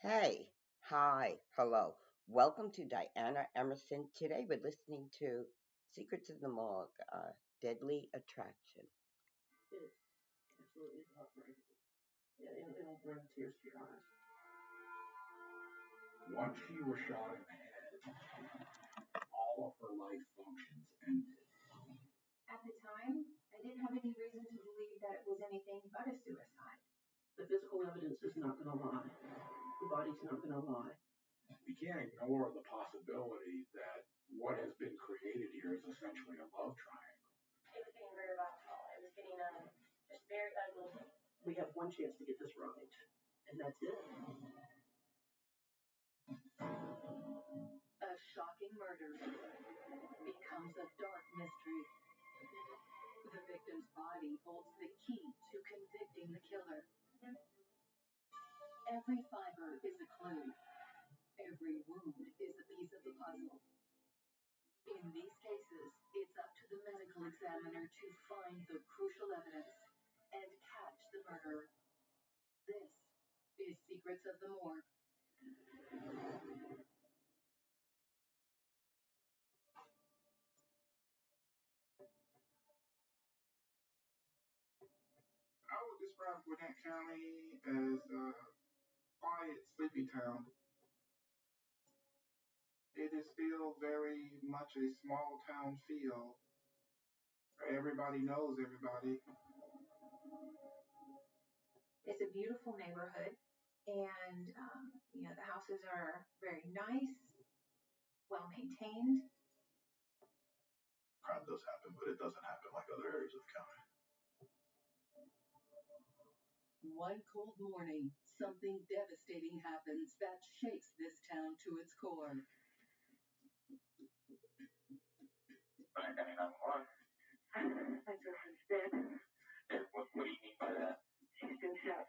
Hey, hi, hello. Welcome to Diana Emerson. Today we're listening to Secrets of the Morgue, Deadly Attraction. It's absolutely heartbreaking. It'll bring tears to your eyes. Once she was shot in the head, all of her life functions ended. At the time, I didn't have any reason to believe that it was anything but a suicide. The physical evidence is not going to lie. The body's not going to lie. We can't ignore the possibility that what has been created here is essentially a love triangle. It was getting very volatile. It was getting just very ugly. We have one chance to get this right, and that's it. A shocking murder becomes a dark mystery. The victim's body holds the key to convicting the killer. Every fiber is a clue. Every wound is a piece of the puzzle. In these cases, it's up to the medical examiner to find the crucial evidence and catch the murderer. This is Secrets of the Morgue. I would describe Gwinnett County as a quiet, sleepy town. It is still very much a small town feel. Everybody knows everybody. It's a beautiful neighborhood, and the houses are very nice, well maintained. Crime does happen, but it doesn't happen like other areas of the county. One cold morning, something devastating happens that shakes this town to its core. 991. My girlfriend's dead. What do you mean by that? She's been shot.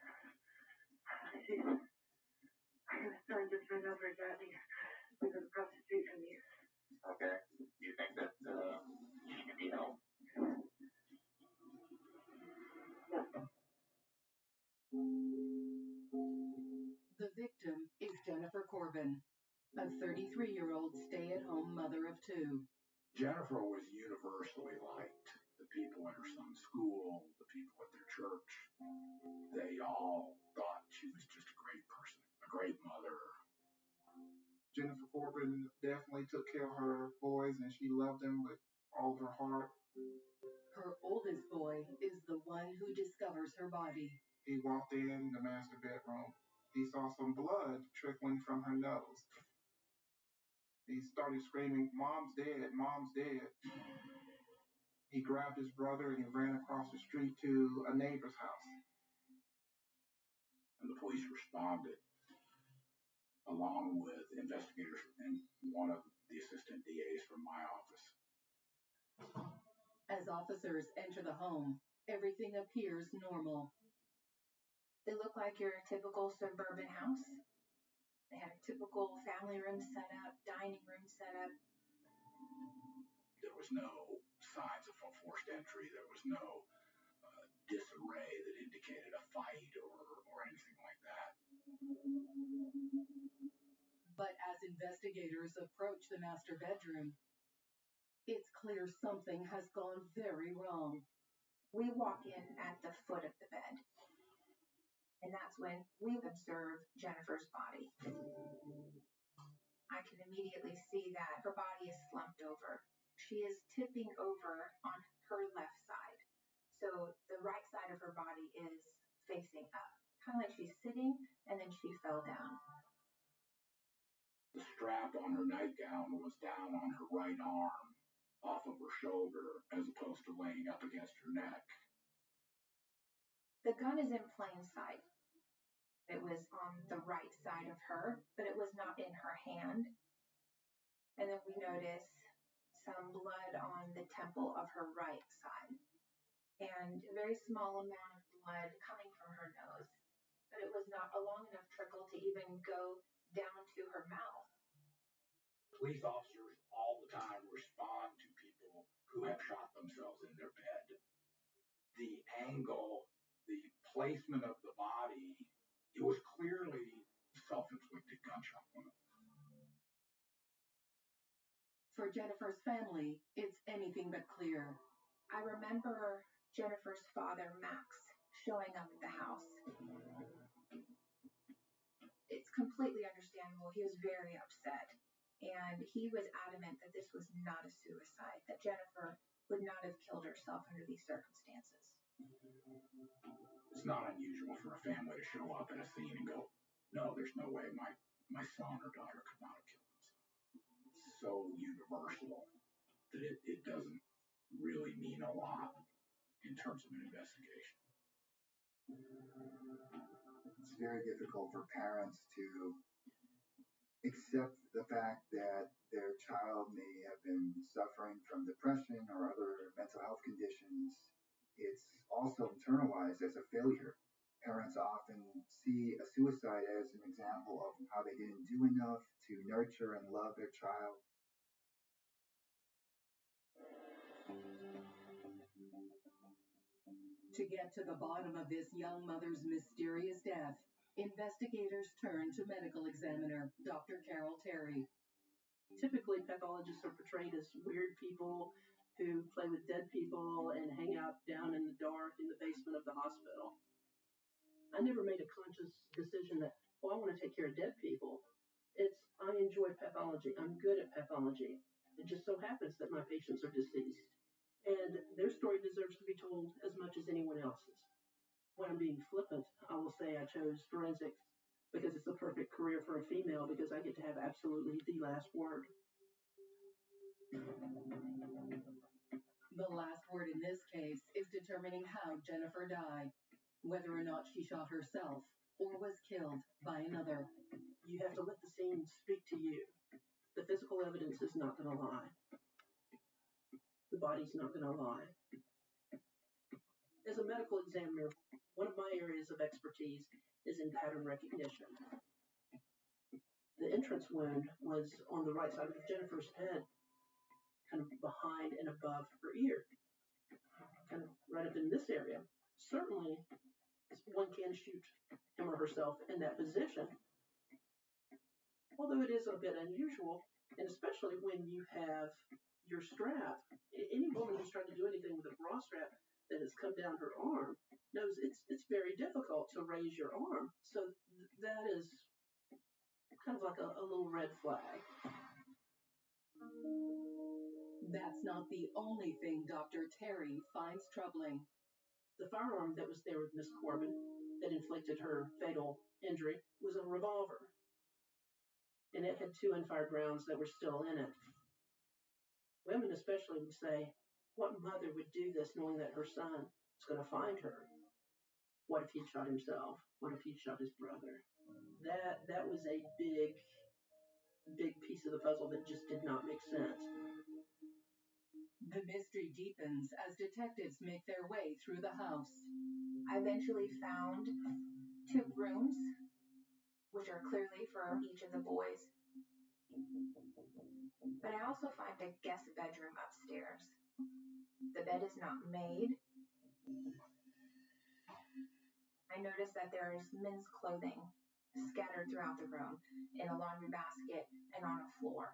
Her son just ran over a guy. He lives across the street from you. Okay. Do you think that she can be helped? The victim is Jennifer Corbin, a 33-year-old stay-at-home mother of two. Jennifer was universally liked. The people at her son's school, the people at their church, they all thought she was just a great person, a great mother. Jennifer Corbin definitely took care of her boys, and she loved them with all of her heart. Her oldest boy is the one who discovers her body. He walked in the master bedroom. He saw some blood trickling from her nose. He started screaming, "Mom's dead, Mom's dead." He grabbed his brother and he ran across the street to a neighbor's house. And the police responded, along with investigators and one of the assistant DAs from my office. As officers enter the home, everything appears normal. They look like your typical suburban house. They had a typical family room set up, dining room set up. There was no signs of a forced entry. There was no disarray that indicated a fight or anything like that. But as investigators approach the master bedroom, it's clear something has gone very wrong. We walk in at the foot of the bed, and that's when we observe Jennifer's body. I can immediately see that her body is slumped over. She is tipping over on her left side. So the right side of her body is facing up, kind of like she's sitting and then she fell down. The strap on her nightgown was down on her right arm, off of her shoulder, as opposed to laying up against her neck. The gun is in plain sight. It was on the right side of her, but it was not in her hand. And then we notice some blood on the temple of her right side, and a very small amount of blood coming from her nose, but it was not a long enough trickle to even go down to her mouth. Police officers all the time respond to people who have shot themselves in their bed. The angle, the placement of the body, it was clearly self-inflicted. for Jennifer's family, it's anything but clear. I remember Jennifer's father, Max, showing up at the house. It's completely understandable. He was very upset. And he was adamant that this was not a suicide, that Jennifer would not have killed herself under these circumstances. It's not unusual for a family to show up at a scene and go, no, there's no way my son or daughter could not have killed themselves. It's so universal that it doesn't really mean a lot in terms of an investigation. It's very difficult for parents to accept the fact that their child may have been suffering from depression or other mental health conditions. It's also internalized as a failure. Parents often see a suicide as an example of how they didn't do enough to nurture and love their child. To get to the bottom of this young mother's mysterious death, investigators turn to medical examiner Dr. Carol Terry. Typically, pathologists are portrayed as weird people who play with dead people and hang out down in the dark in the basement of the hospital. I never made a conscious decision that, well, I want to take care of dead people. I enjoy pathology. I'm good at pathology. It just so happens that my patients are deceased. And their story deserves to be told as much as anyone else's. When I'm being flippant, I will say I chose forensics because it's the perfect career for a female because I get to have absolutely the last word. The last word in this case is determining how Jennifer died, whether or not she shot herself or was killed by another. You have to let the scene speak to you. The physical evidence is not going to lie. The body's not going to lie. As a medical examiner, one of my areas of expertise is in pattern recognition. The entrance wound was on the right side of Jennifer's head, kind of behind and above her ear, kind of right up in this area. Certainly, one can shoot him or herself in that position, although it is a bit unusual, and especially when you have your strap. Any woman who's trying to do anything with a bra strap that has come down her arm knows it's very difficult to raise your arm. So that is kind of like a little red flag. That's not the only thing Dr. Terry finds troubling. The firearm that was there with Miss Corbin that inflicted her fatal injury was a revolver. And it had 2 unfired rounds that were still in it. Women especially would say, what mother would do this knowing that her son is going to find her? What if he shot himself? What if he shot his brother? That was a big piece of the puzzle that just did not make sense. The mystery deepens as detectives make their way through the house. I eventually found 2 rooms, which are clearly for each of the boys. But I also find a guest bedroom upstairs. The bed is not made. I noticed that there's men's clothing scattered throughout the room in a laundry basket and on a floor.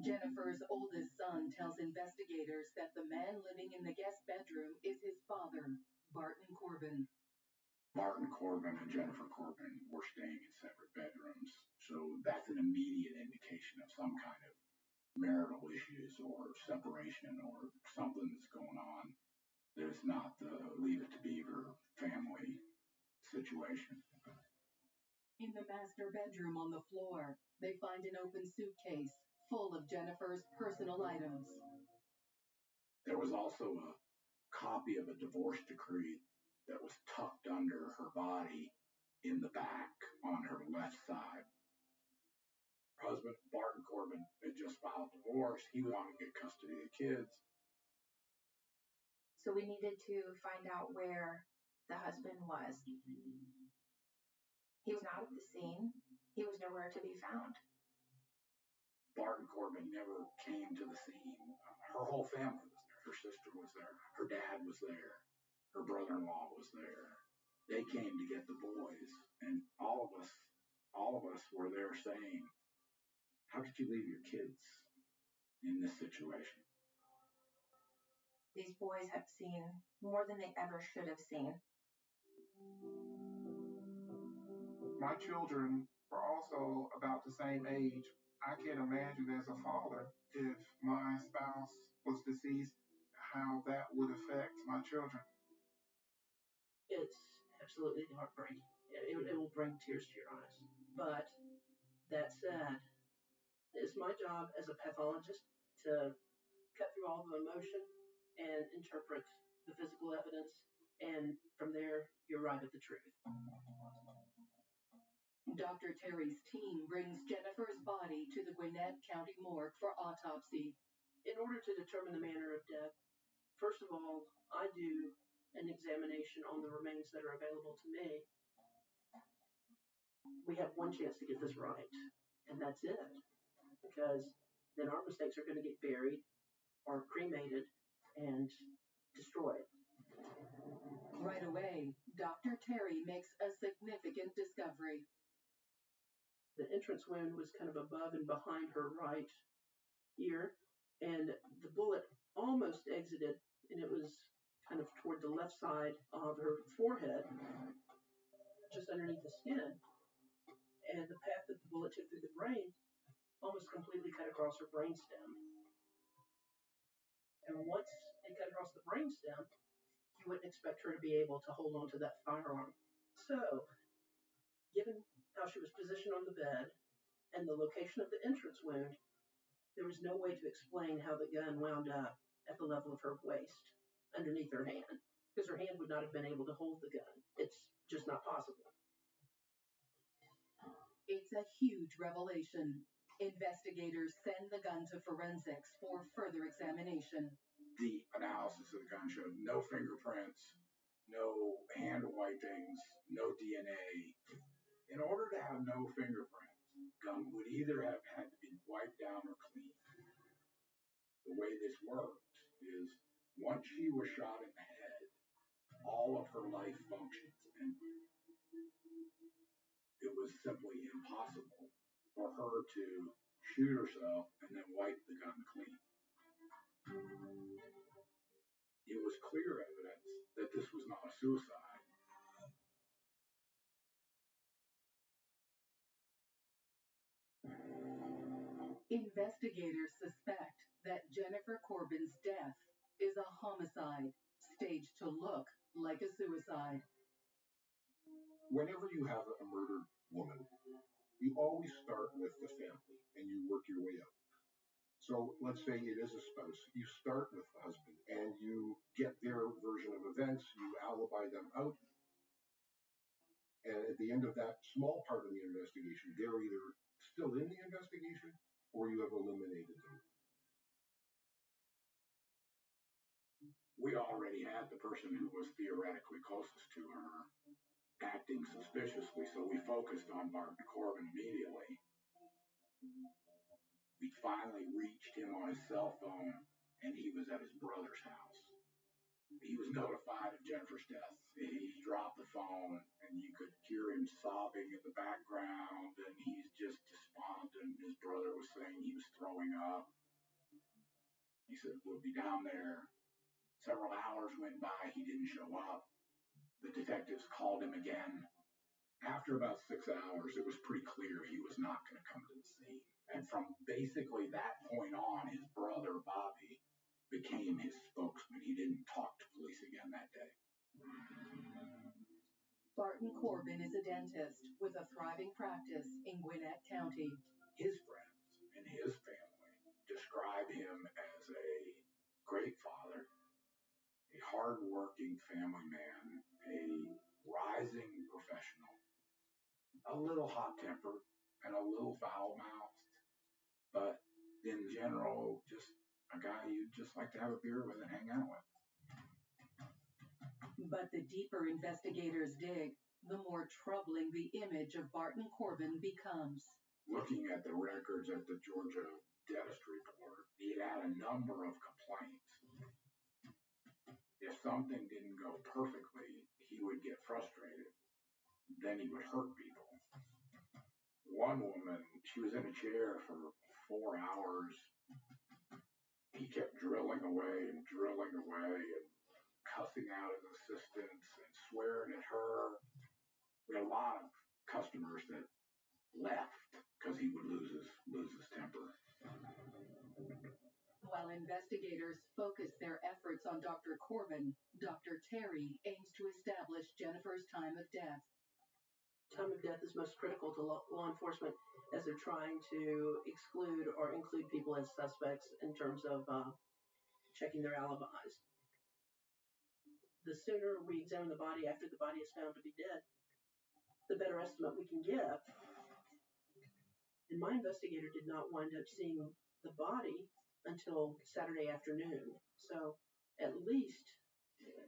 Jennifer's oldest son tells investigators that the man living in the guest bedroom is his father, Barton Corbin. Barton Corbin and Jennifer Corbin were staying in separate bedrooms, so that's an immediate indication of some kind of marital issues or separation or something that's going on that is not the Leave It to Beaver family situation. In the master bedroom on the floor, they find an open suitcase full of Jennifer's personal items. There was also a copy of a divorce decree that was tucked under her body in the back on her left side. Her husband, Barton Corbin, had just filed divorce. He wanted to get custody of the kids. So we needed to find out where the husband was. He was not at the scene. He was nowhere to be found. Barton Corbin never came to the scene. Her whole family was there. Her sister was there. Her dad was there. Her brother-in-law was there. They came to get the boys, and all of us were there saying, how could you leave your kids in this situation. These boys have seen more than they ever should have seen. My children are also about the same age. I can't imagine as a father if my spouse was deceased, how that would affect my children. It's absolutely heartbreaking. It will bring tears to your eyes. But that said, it's my job as a pathologist to cut through all the emotion and interpret the physical evidence, and from there, you arrive at the truth. Dr. Terry's team brings Jennifer's body to the Gwinnett County Morgue for autopsy. In order to determine the manner of death, first of all, I do an examination on the remains that are available to me. We have one chance to get this right, and that's it. Because then our mistakes are going to get buried or cremated and destroyed. Right away, Dr. Terry makes a significant discovery. The entrance wound was kind of above and behind her right ear, and the bullet almost exited, and it was kind of toward the left side of her forehead, just underneath the skin. And the path that the bullet took through the brain almost completely cut across her brainstem. And once it cut across the brainstem, you wouldn't expect her to be able to hold on to that firearm. So, given how she was positioned on the bed and the location of the entrance wound, there was no way to explain how the gun wound up at the level of her waist, underneath her hand, because her hand would not have been able to hold the gun. It's just not possible. It's a huge revelation. Investigators send the gun to forensics for further examination. Deep analysis of the gun showed no fingerprints, no hand wipings, no DNA. In order to have no fingerprints, the gun would either have had to be wiped down or cleaned. The way this worked is once she was shot in the head, all of her life functions, and it was simply impossible for her to shoot herself and then wipe the gun clean. It was clear evidence that this was not a suicide. Investigators suspect that Jennifer Corbin's death is a homicide, staged to look like a suicide. Whenever you have a murdered woman, you always start with the family and you work your way up. So let's say it is a spouse. You start with the husband and you get their version of events, you alibi them out. And at the end of that small part of the investigation, they're either still in the investigation or you have eliminated them. We already had the person who was theoretically closest to her acting suspiciously, so we focused on Martin Corbin immediately. We finally reached him on his cell phone, and he was at his brother's house. He was notified of Jennifer's death. He dropped the phone, and you could hear him sobbing in the background, and he's just despondent. His brother was saying he was throwing up. He said, "We'll be down there." Several hours went by. He didn't show up. The detectives called him again. After about 6 hours, it was pretty clear he was not going to come to the scene. And from basically that point on, his brother, Bobby, became his spokesman. He didn't talk to police again that day. Barton Corbin is a dentist with a thriving practice in Gwinnett County. His friends and his family describe him as a great father, a hardworking family man, a rising professional, a little hot-tempered and a little foul-mouthed, but in general, just a guy you'd just like to have a beer with and hang out with. But the deeper investigators dig, the more troubling the image of Barton Corbin becomes. Looking at the records at the Georgia Dentistry Board, he had a number of complaints. If something didn't go perfectly, he would get frustrated. Then he would hurt people. One woman, she was in a chair for 4 hours he kept drilling away and cussing out his assistants and swearing at her. We had a lot of customers that left because he would lose his temper. While investigators focus their efforts on Dr. Corbin, Dr. Terry aims to establish Jennifer's time of death. Time of death is most critical to law enforcement as they're trying to exclude or include people as suspects in terms of checking their alibis. The sooner we examine the body after the body is found to be dead, the better estimate we can give. And my investigator did not wind up seeing the body until Saturday afternoon. So at least,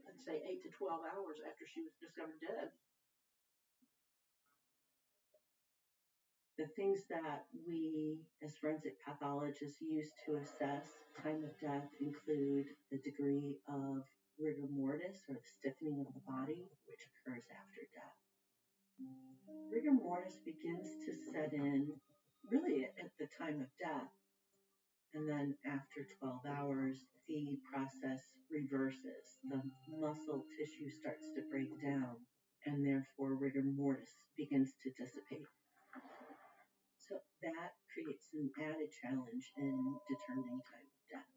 I'd say 8 to 12 hours after she was discovered dead. The things that we as forensic pathologists use to assess time of death include the degree of rigor mortis, or the stiffening of the body, which occurs after death. Rigor mortis begins to set in really at the time of death, and then after 12 hours, the process reverses. The muscle tissue starts to break down, and therefore rigor mortis begins to dissipate. So that creates an added challenge in determining time of death.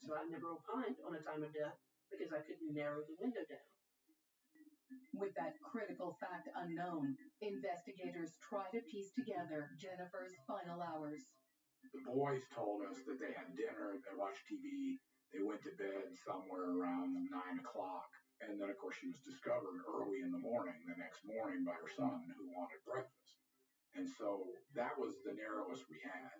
So I never opined on a time of death because I couldn't narrow the window down. With that critical fact unknown, investigators try to piece together Jennifer's final hours. The boys told us that they had dinner, they watched TV, they went to bed somewhere around 9 o'clock. And then, of course, she was discovered early in the morning, the next morning, by her son who wanted breakfast. And so that was the narrowest we had.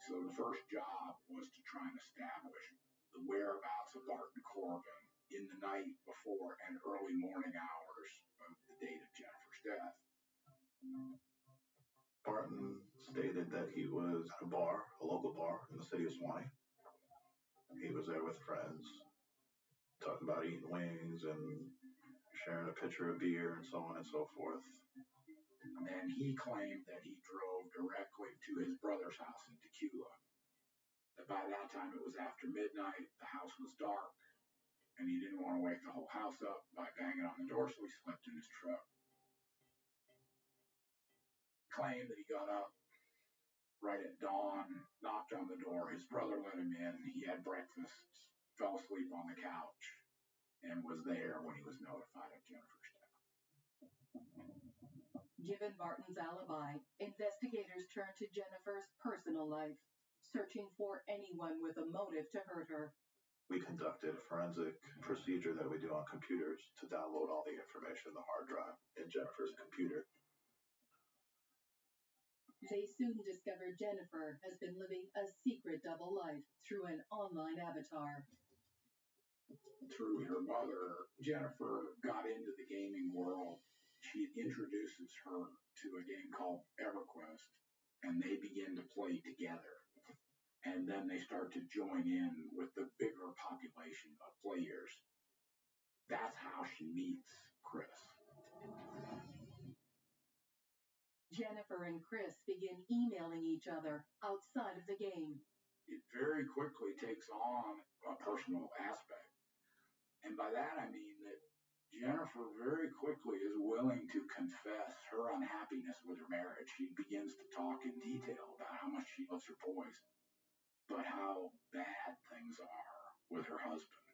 So the first job was to try and establish the whereabouts of Barton Corbin in the night before and early morning hours of the date of Jennifer's death. Barton stated that he was at a bar, a local bar in the city of Suwanee. He was there with friends, talking about eating wings and sharing a pitcher of beer and so on and so forth. And he claimed that he drove directly to his brother's house in Tequila. That by that time it was after midnight, the house was dark, and he didn't want to wake the whole house up by banging on the door, so he slept in his truck. Claimed that he got up right at dawn, knocked on the door, his brother let him in, he had breakfast, fell asleep on the couch, and was there when he was notified of Jennifer's death. Given Barton's alibi, investigators turn to Jennifer's personal life, searching for anyone with a motive to hurt her. We conducted a forensic procedure that we do on computers to download all the information in the hard drive in Jennifer's computer. They soon discover Jennifer has been living a secret double life through an online avatar. Through her mother, Jennifer got into the gaming world. She introduces her to a game called EverQuest, and they begin to play together. And then they start to join in with the bigger population of players. That's how she meets Chris. Jennifer and Chris begin emailing each other outside of the game. It very quickly takes on a personal aspect. And by that I mean that Jennifer very quickly is willing to confess her unhappiness with her marriage. She begins to talk in detail about how much she loves her boys, but how bad things are with her husband.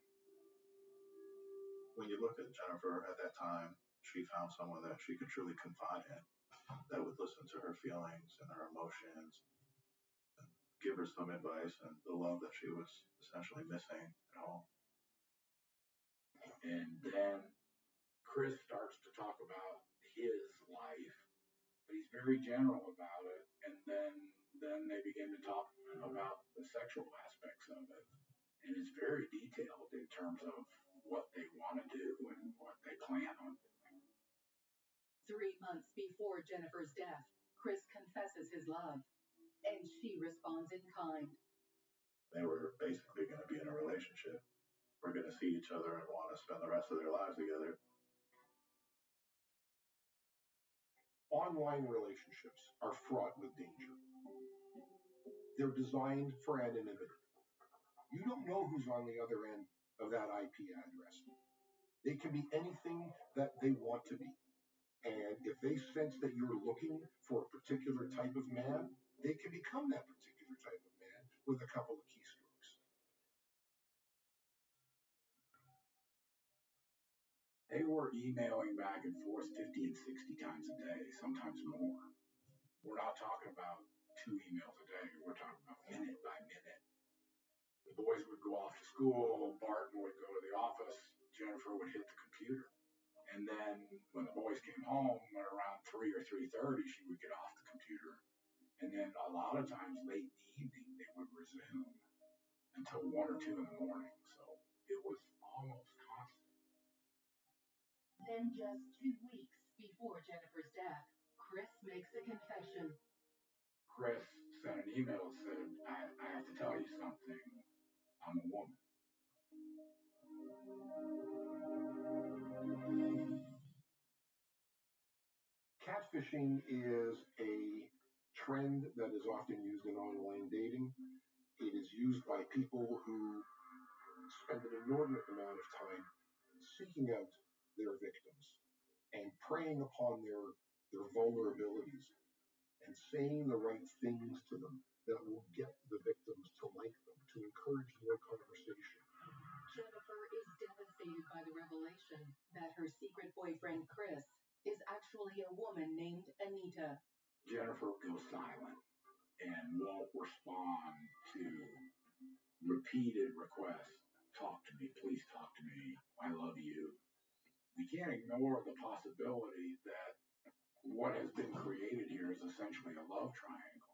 When you look at Jennifer at that time, she found someone that she could truly confide in, that would listen to her feelings and her emotions, and give her some advice and the love that she was essentially missing at home. And then Chris starts to talk about his life, but he's very general about it. And then they begin to talk about the sexual aspects of it. And it's very detailed in terms of what they want to do and what they plan on doing. 3 months before Jennifer's death, Chris confesses his love, and she responds in kind. They were basically going to be in a relationship. We're going to see each other and want to spend the rest of their lives together. Online relationships are fraught with danger. They're designed for anonymity. You don't know who's on the other end of that IP address. They can be anything that they want to be. And if they sense that you're looking for a particular type of man, they can become that particular type of man with a couple of keystrokes. They were emailing back and forth 50 and 60 times a day, sometimes more. We're not talking about 2 emails a day. We're talking about minute by minute. The boys would go off to school. Barton would go to the office. Jennifer would hit the computer. And then when the boys came home at around 3 or 3:30, she would get off the computer. And then a lot of times late in the evening, they would resume until 1 or 2 in the morning. So it was almost constant. Then just 2 weeks before Jennifer's death, Chris makes a confession. Chris sent an email that said, I have to tell you something. I'm a woman. Catfishing is a trend that is often used in online dating. It is used by people who spend an inordinate amount of time seeking out their victims and preying upon their vulnerabilities and saying the right things to them that will get the victims to like them, to encourage more conversation. Jennifer is devastated by the revelation that her secret boyfriend, Chris, is actually a woman named Anita. Jennifer goes silent and won't respond to repeated requests. Talk to me, please talk to me. I love you. We can't ignore the possibility that what has been created here is essentially a love triangle.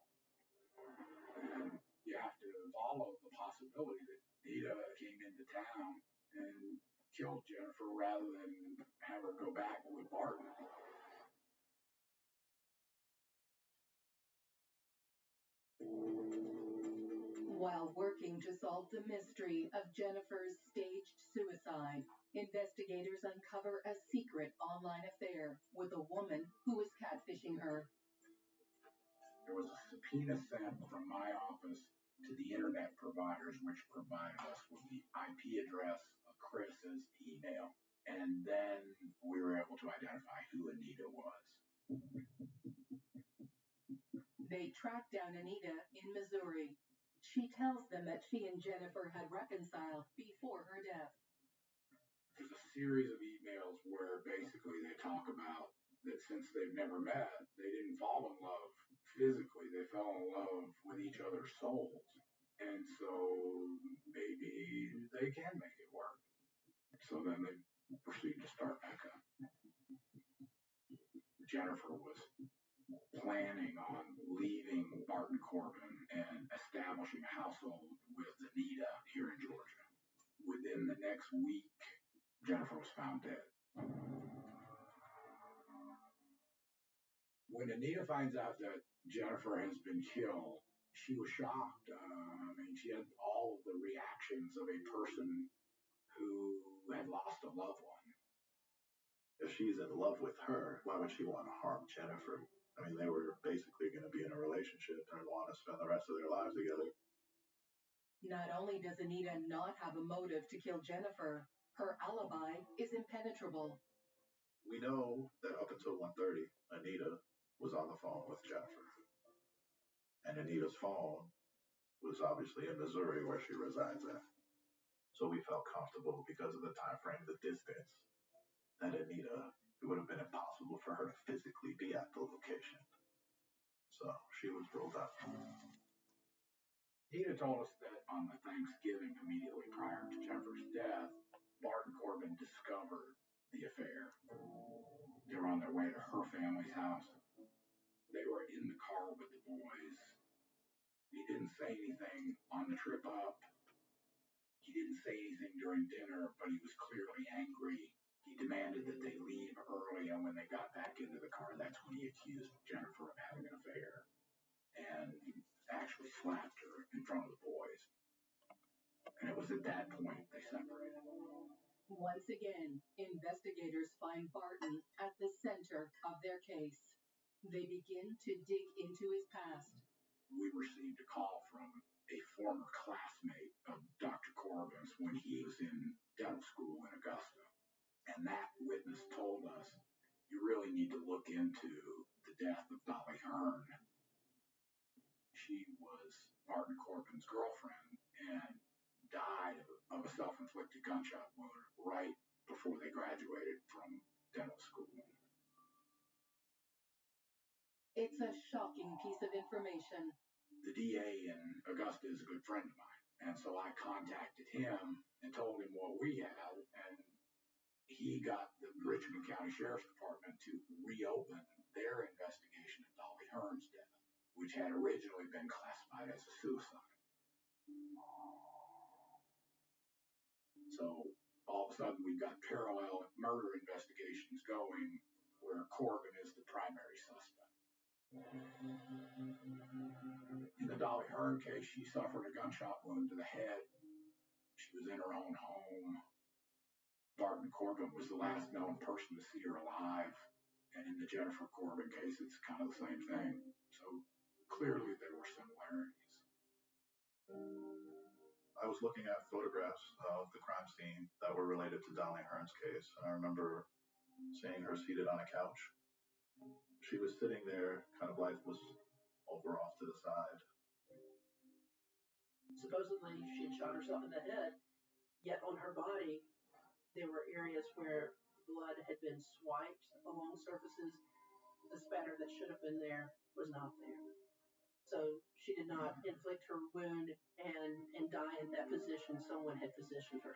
And you have to follow the possibility that Nita came into town and killed Jennifer rather than have her go back with Barton. While working to solve the mystery of Jennifer's staged suicide, investigators uncover a secret online affair with a woman who was catfishing her. There was a subpoena sent from my office to the internet providers, which provided us with the IP address of Chris's email. And then we were able to identify who Anita was. They track down Anita in Missouri. She tells them that she and Jennifer had reconciled before her death. There's a series of emails where basically they talk about that since they've never met, they didn't fall in love physically. They fell in love with each other's souls. And so maybe they can make it work. So then they proceed to start back up. Jennifer was planning on leaving Barton Corbin and establishing a household with Anita here in Georgia. Within the next week, Jennifer was found dead. When Anita finds out that Jennifer has been killed, she was shocked. She had all of the reactions of a person who had lost a loved one. If she's in love with her, why would she want to harm Jennifer? They were basically going to be in a relationship and want to spend the rest of their lives together. Not only does Anita not have a motive to kill Jennifer, her alibi is impenetrable. We know that up until 1:30, Anita was on the phone with Jennifer. And Anita's phone was obviously in Missouri, where she resides at. So we felt comfortable because of the time frame, the distance, that Anita, it would have been impossible for her to physically be at the location. So she was ruled out. Anita told us that on the Thanksgiving immediately prior to Jennifer's death, Barton Corbin discovered the affair. They were on their way to her family's house. They were in the car with the boys. He didn't say anything on the trip up. He didn't say anything during dinner, but he was clearly angry. He demanded that they leave early, and when they got back into the car, that's when he accused Jennifer of having an affair and actually slapped her in front of the boys. And it was at that point they separated. Once again, investigators find Barton at the center of their case. They begin to dig into his past. we received a call from a former classmate of Dr. Corbin's when he was in dental school in Augusta. And that witness told us, you really need to look into the death of Dolly Hearn. She was Martin Corbin's girlfriend and died of a self-inflicted gunshot wound right before they graduated from dental school. It's a shocking piece of information. The DA in Augusta is a good friend of mine, and so I contacted him and told him what we had, and he got the Richmond County Sheriff's Department to reopen their investigation of Dolly Hearn's death, which had originally been classified as a suicide. So all of a sudden we've got parallel murder investigations going where Corbin is the primary suspect. In the Dolly Hearn case, she suffered a gunshot wound to the head. She was in her own home. Barton Corbin was the last known person to see her alive. And in the Jennifer Corbin case, it's kind of the same thing. So clearly there were similarities. I was looking at photographs of the crime scene that were related to Dolly Hearn's case, and I remember seeing her seated on a couch. She was sitting there, kind of lifeless, over off to the side. Supposedly, she had shot herself in the head, yet on her body, there were areas where blood had been swiped along surfaces. The spatter that should have been there was not there. So she did not inflict her wound and die in that position. Someone had positioned her.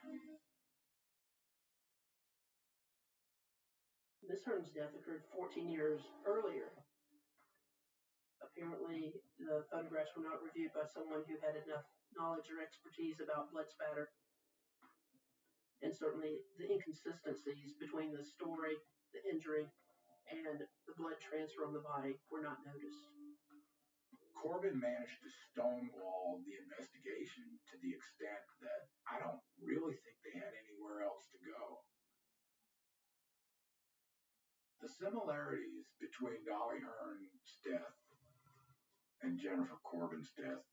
Miss Hearn's death occurred 14 years earlier. Apparently, the photographs were not reviewed by someone who had enough knowledge or expertise about blood spatter. And certainly the inconsistencies between the story, the injury, and the blood transfer on the body were not noticed. Corbin managed to stonewall the investigation to the extent that I don't really think they had anywhere else to go. The similarities between Dolly Hearn's death and Jennifer Corbin's death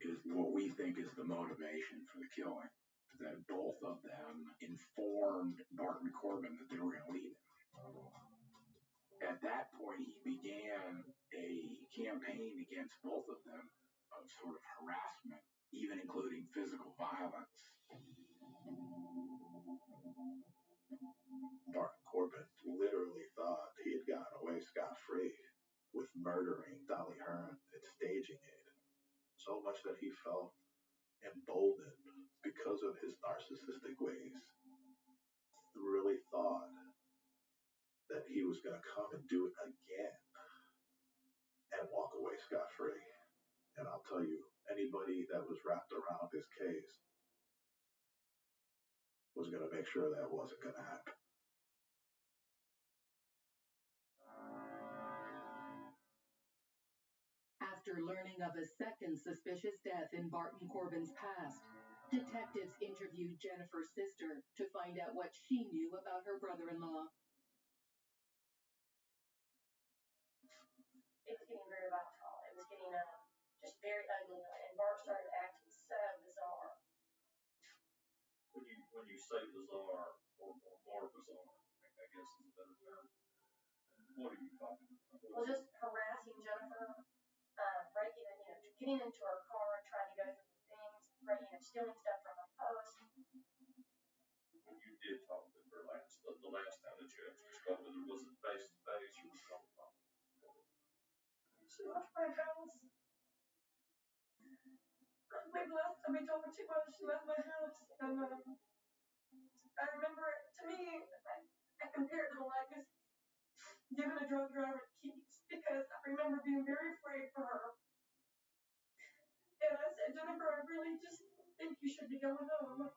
is what we think is the motivation for the killing. That both of them informed Barton Corbin that they were going to leave him. At that point, he began a campaign against both of them of sort of harassment, even including physical violence. Barton Corbin literally thought he had gotten away scot-free with murdering Dolly Hearn and staging it, so much that he felt emboldened because of his narcissistic ways. Really thought that he was going to come and do it again and walk away scot-free. And I'll tell you, anybody that was wrapped around his case was going to make sure that wasn't going to happen. After learning of a second suspicious death in Barton Corbin's past, detectives interviewed Jennifer's sister to find out what she knew about her brother-in-law. It was getting very volatile. It was getting just very ugly, and Bart started acting so bizarre. When you say bizarre or more bizarre, I guess is a better term. What are you talking about? Well, just harassing Jennifer, breaking in, getting into her car and trying to go through the things, breaking and stealing stuff from her purse. When you did talk with her the last time that you actually spoke with her, was it face to face or was it on the phone? She left my house. Maybe last time I told her she left my house. And I remember, to me, I compare it to like this giving a drug driver keys because I remember being very afraid for her. And I said, Jennifer, I really just think you should be going home.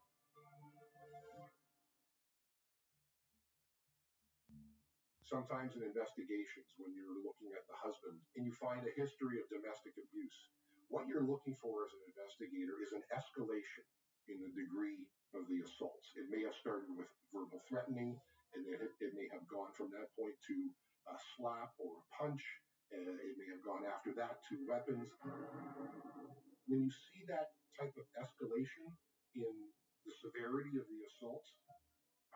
Sometimes in investigations, when you're looking at the husband and you find a history of domestic abuse, what you're looking for as an investigator is an escalation in the degree of the assaults. It may have started with verbal threatening, and it may have gone from that point to a slap or a punch, It may have gone after that to weapons. When you see that type of escalation in the severity of the assaults,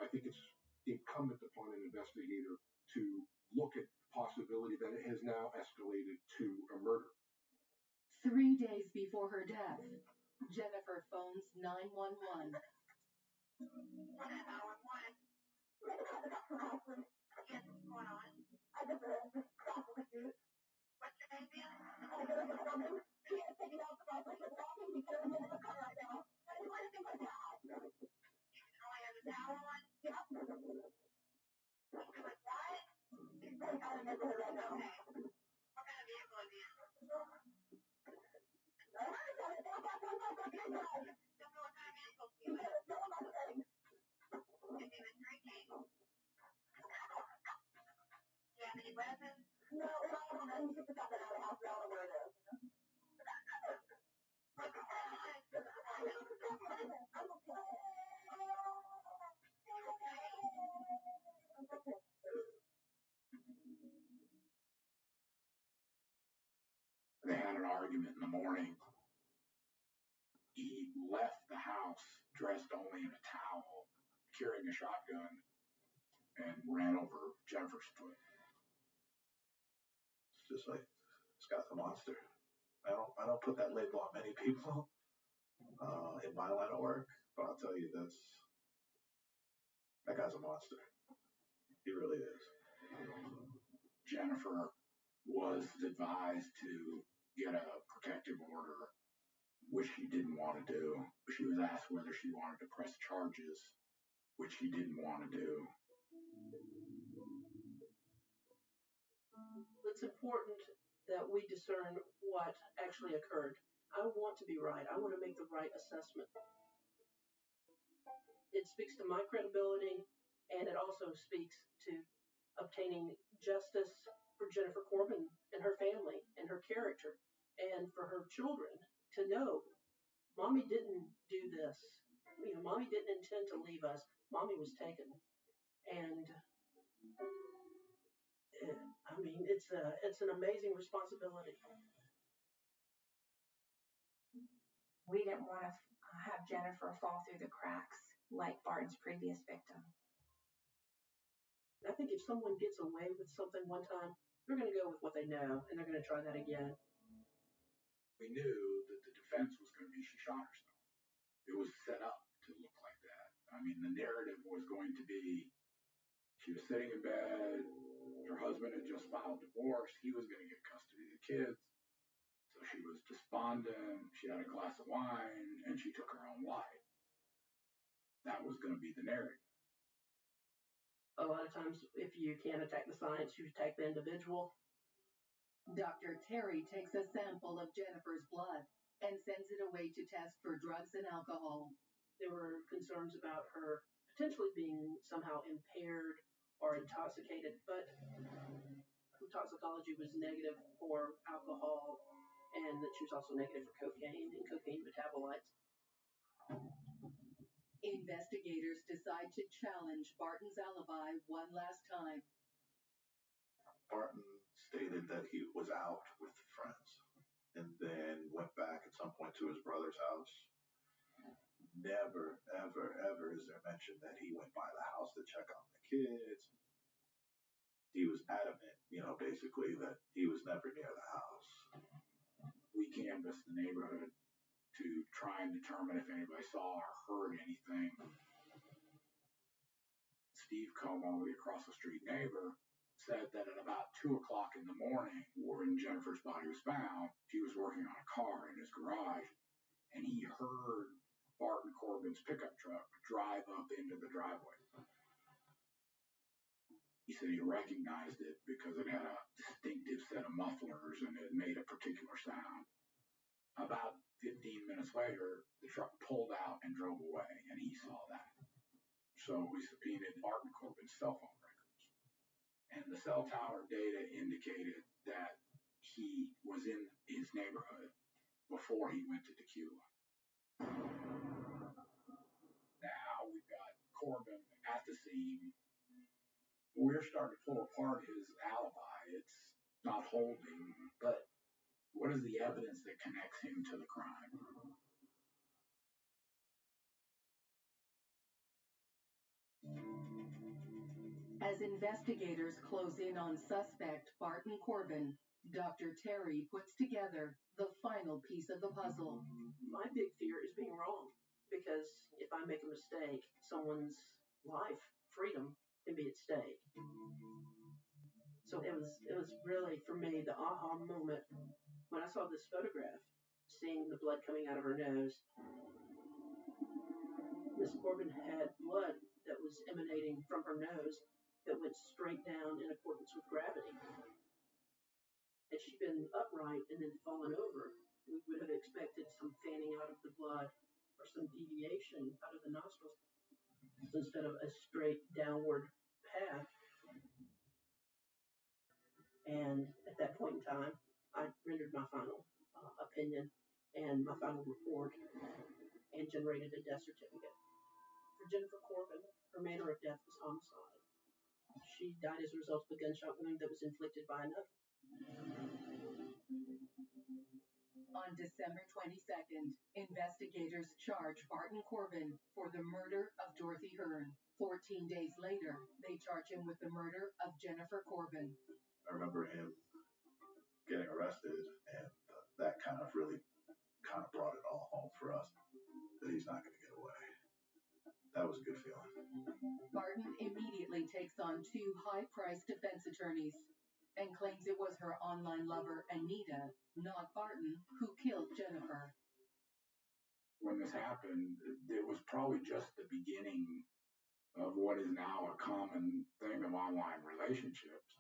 I think it's incumbent upon an investigator to look at the possibility that it has now escalated to a murder. 3 days before her death, Jennifer phones 911. They had an argument in the morning. He left the house dressed only in a towel, carrying a shotgun, and ran over Jennifer's foot. It's just like Scott's a monster. I don't put that label on many people in my line of work, but I'll tell you that guy's a monster. He really is. Jennifer was advised to get a protective order, which she didn't want to do. She was asked whether she wanted to press charges, which she didn't want to do. It's important that we discern what actually occurred. I want to be right. I want to make the right assessment. It speaks to my credibility, and it also speaks to obtaining justice for Jennifer Corbin and her family and her character, and for her children to know, Mommy didn't do this. You know, Mommy didn't intend to leave us. Mommy was taken. And I mean, it's an amazing responsibility. We didn't want to have Jennifer fall through the cracks like Barton's previous victim. I think if someone gets away with something one time, they're going to go with what they know, and they're going to try that again. We knew that the defense was going to be she shot herself. It was set up to look like that. I mean, the narrative was going to be she was sitting in bed, her husband had just filed divorce, he was going to get custody of the kids. So she was despondent, she had a glass of wine, and she took her own life. That was going to be the narrative. A lot of times, if you can't attack the science, you attack the individual. Dr. Terry takes a sample of Jennifer's blood and sends it away to test for drugs and alcohol. There were concerns about her potentially being somehow impaired or intoxicated, but toxicology was negative for alcohol, and that she was also negative for cocaine and cocaine metabolites. Investigators decide to challenge Barton's alibi one last time. Barton stated that he was out with friends and then went back at some point to his brother's house. Never, ever, ever is there mention that he went by the house to check on the kids. He was adamant, basically that he was never near the house. We canvassed the neighborhood to try and determine if anybody saw or heard anything. Steve Como, the across the street neighbor, said that at about 2 o'clock in the morning, when Jennifer's body was found, he was working on a car in his garage, and he heard Barton Corbin's pickup truck drive up into the driveway. He said he recognized it because it had a distinctive set of mufflers and it made a particular sound. About 15 minutes later, the truck pulled out and drove away, and he saw that. So we subpoenaed Barton Corbin's cell phone records. And the cell tower data indicated that he was in his neighborhood before he went to Tequila. Now we've got Corbin at the scene. We're starting to pull apart his alibi. It's not holding, but what is the evidence that connects him to the crime? As investigators close in on suspect Barton Corbin, Dr. Terry puts together the final piece of the puzzle. My big fear is being wrong, because if I make a mistake, someone's life, freedom, can be at stake. So it was really, for me, the aha moment when I saw this photograph, seeing the blood coming out of her nose. Miss Corbin had blood that was emanating from her nose that went straight down in accordance with gravity. Had she been upright and then fallen over, we would have expected some fanning out of the blood or some deviation out of the nostrils instead of a straight downward path. And at that point in time, I rendered my final opinion and my final report and generated a death certificate. For Jennifer Corbin, her manner of death was homicide. She died as a result of a gunshot wound that was inflicted by another. On December 22nd, investigators charge Barton Corbin for the murder of Dorothy Hearn. 14 days later, they charge him with the murder of Jennifer Corbin. I remember him getting arrested, and that kind of really brought it all home for us, that he's not going to get away. That was a good feeling. Barton immediately takes on two high-priced defense attorneys and claims it was her online lover, Anita, not Barton, who killed Jennifer. When this happened, it was probably just the beginning of what is now a common thing of online relationships.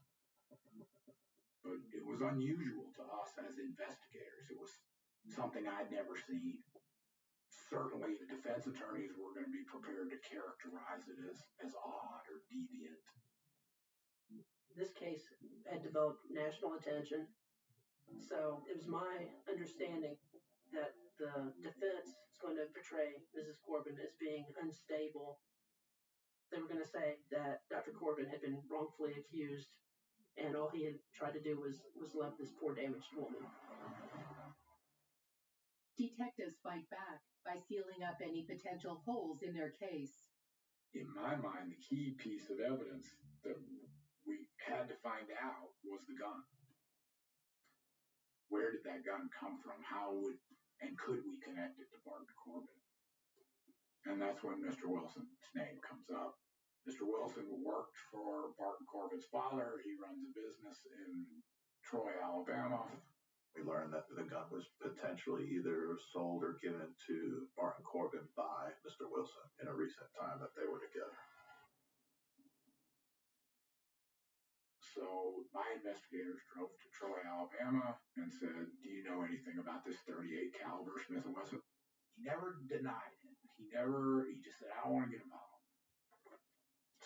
But it was unusual to us as investigators. It was something I'd never seen. Certainly, the defense attorneys were going to be prepared to characterize it as odd or deviant. This case had developed national attention, so it was my understanding that the defense is going to portray Mrs. Corbin as being unstable. They were going to say that Dr. Corbin had been wrongfully accused, and all he had tried to do was love this poor damaged woman. Detectives fight back by sealing up any potential holes in their case. In my mind, the key piece of evidence that we had to find out was the gun. Where did that gun come from? How would and could we connect it to Barton Corbin? And that's when Mr. Wilson's name comes up. Mr. Wilson worked for Barton Corbin's father. He runs a business in Troy, Alabama. We learned that the gun was potentially either sold or given to Barton Corbin by Mr. Wilson in a recent time that they were together. So my investigators drove to Troy, Alabama and said, "Do you know anything about this .38 caliber Smith & Wesson?" He never denied it. He just said, "I don't want to get involved."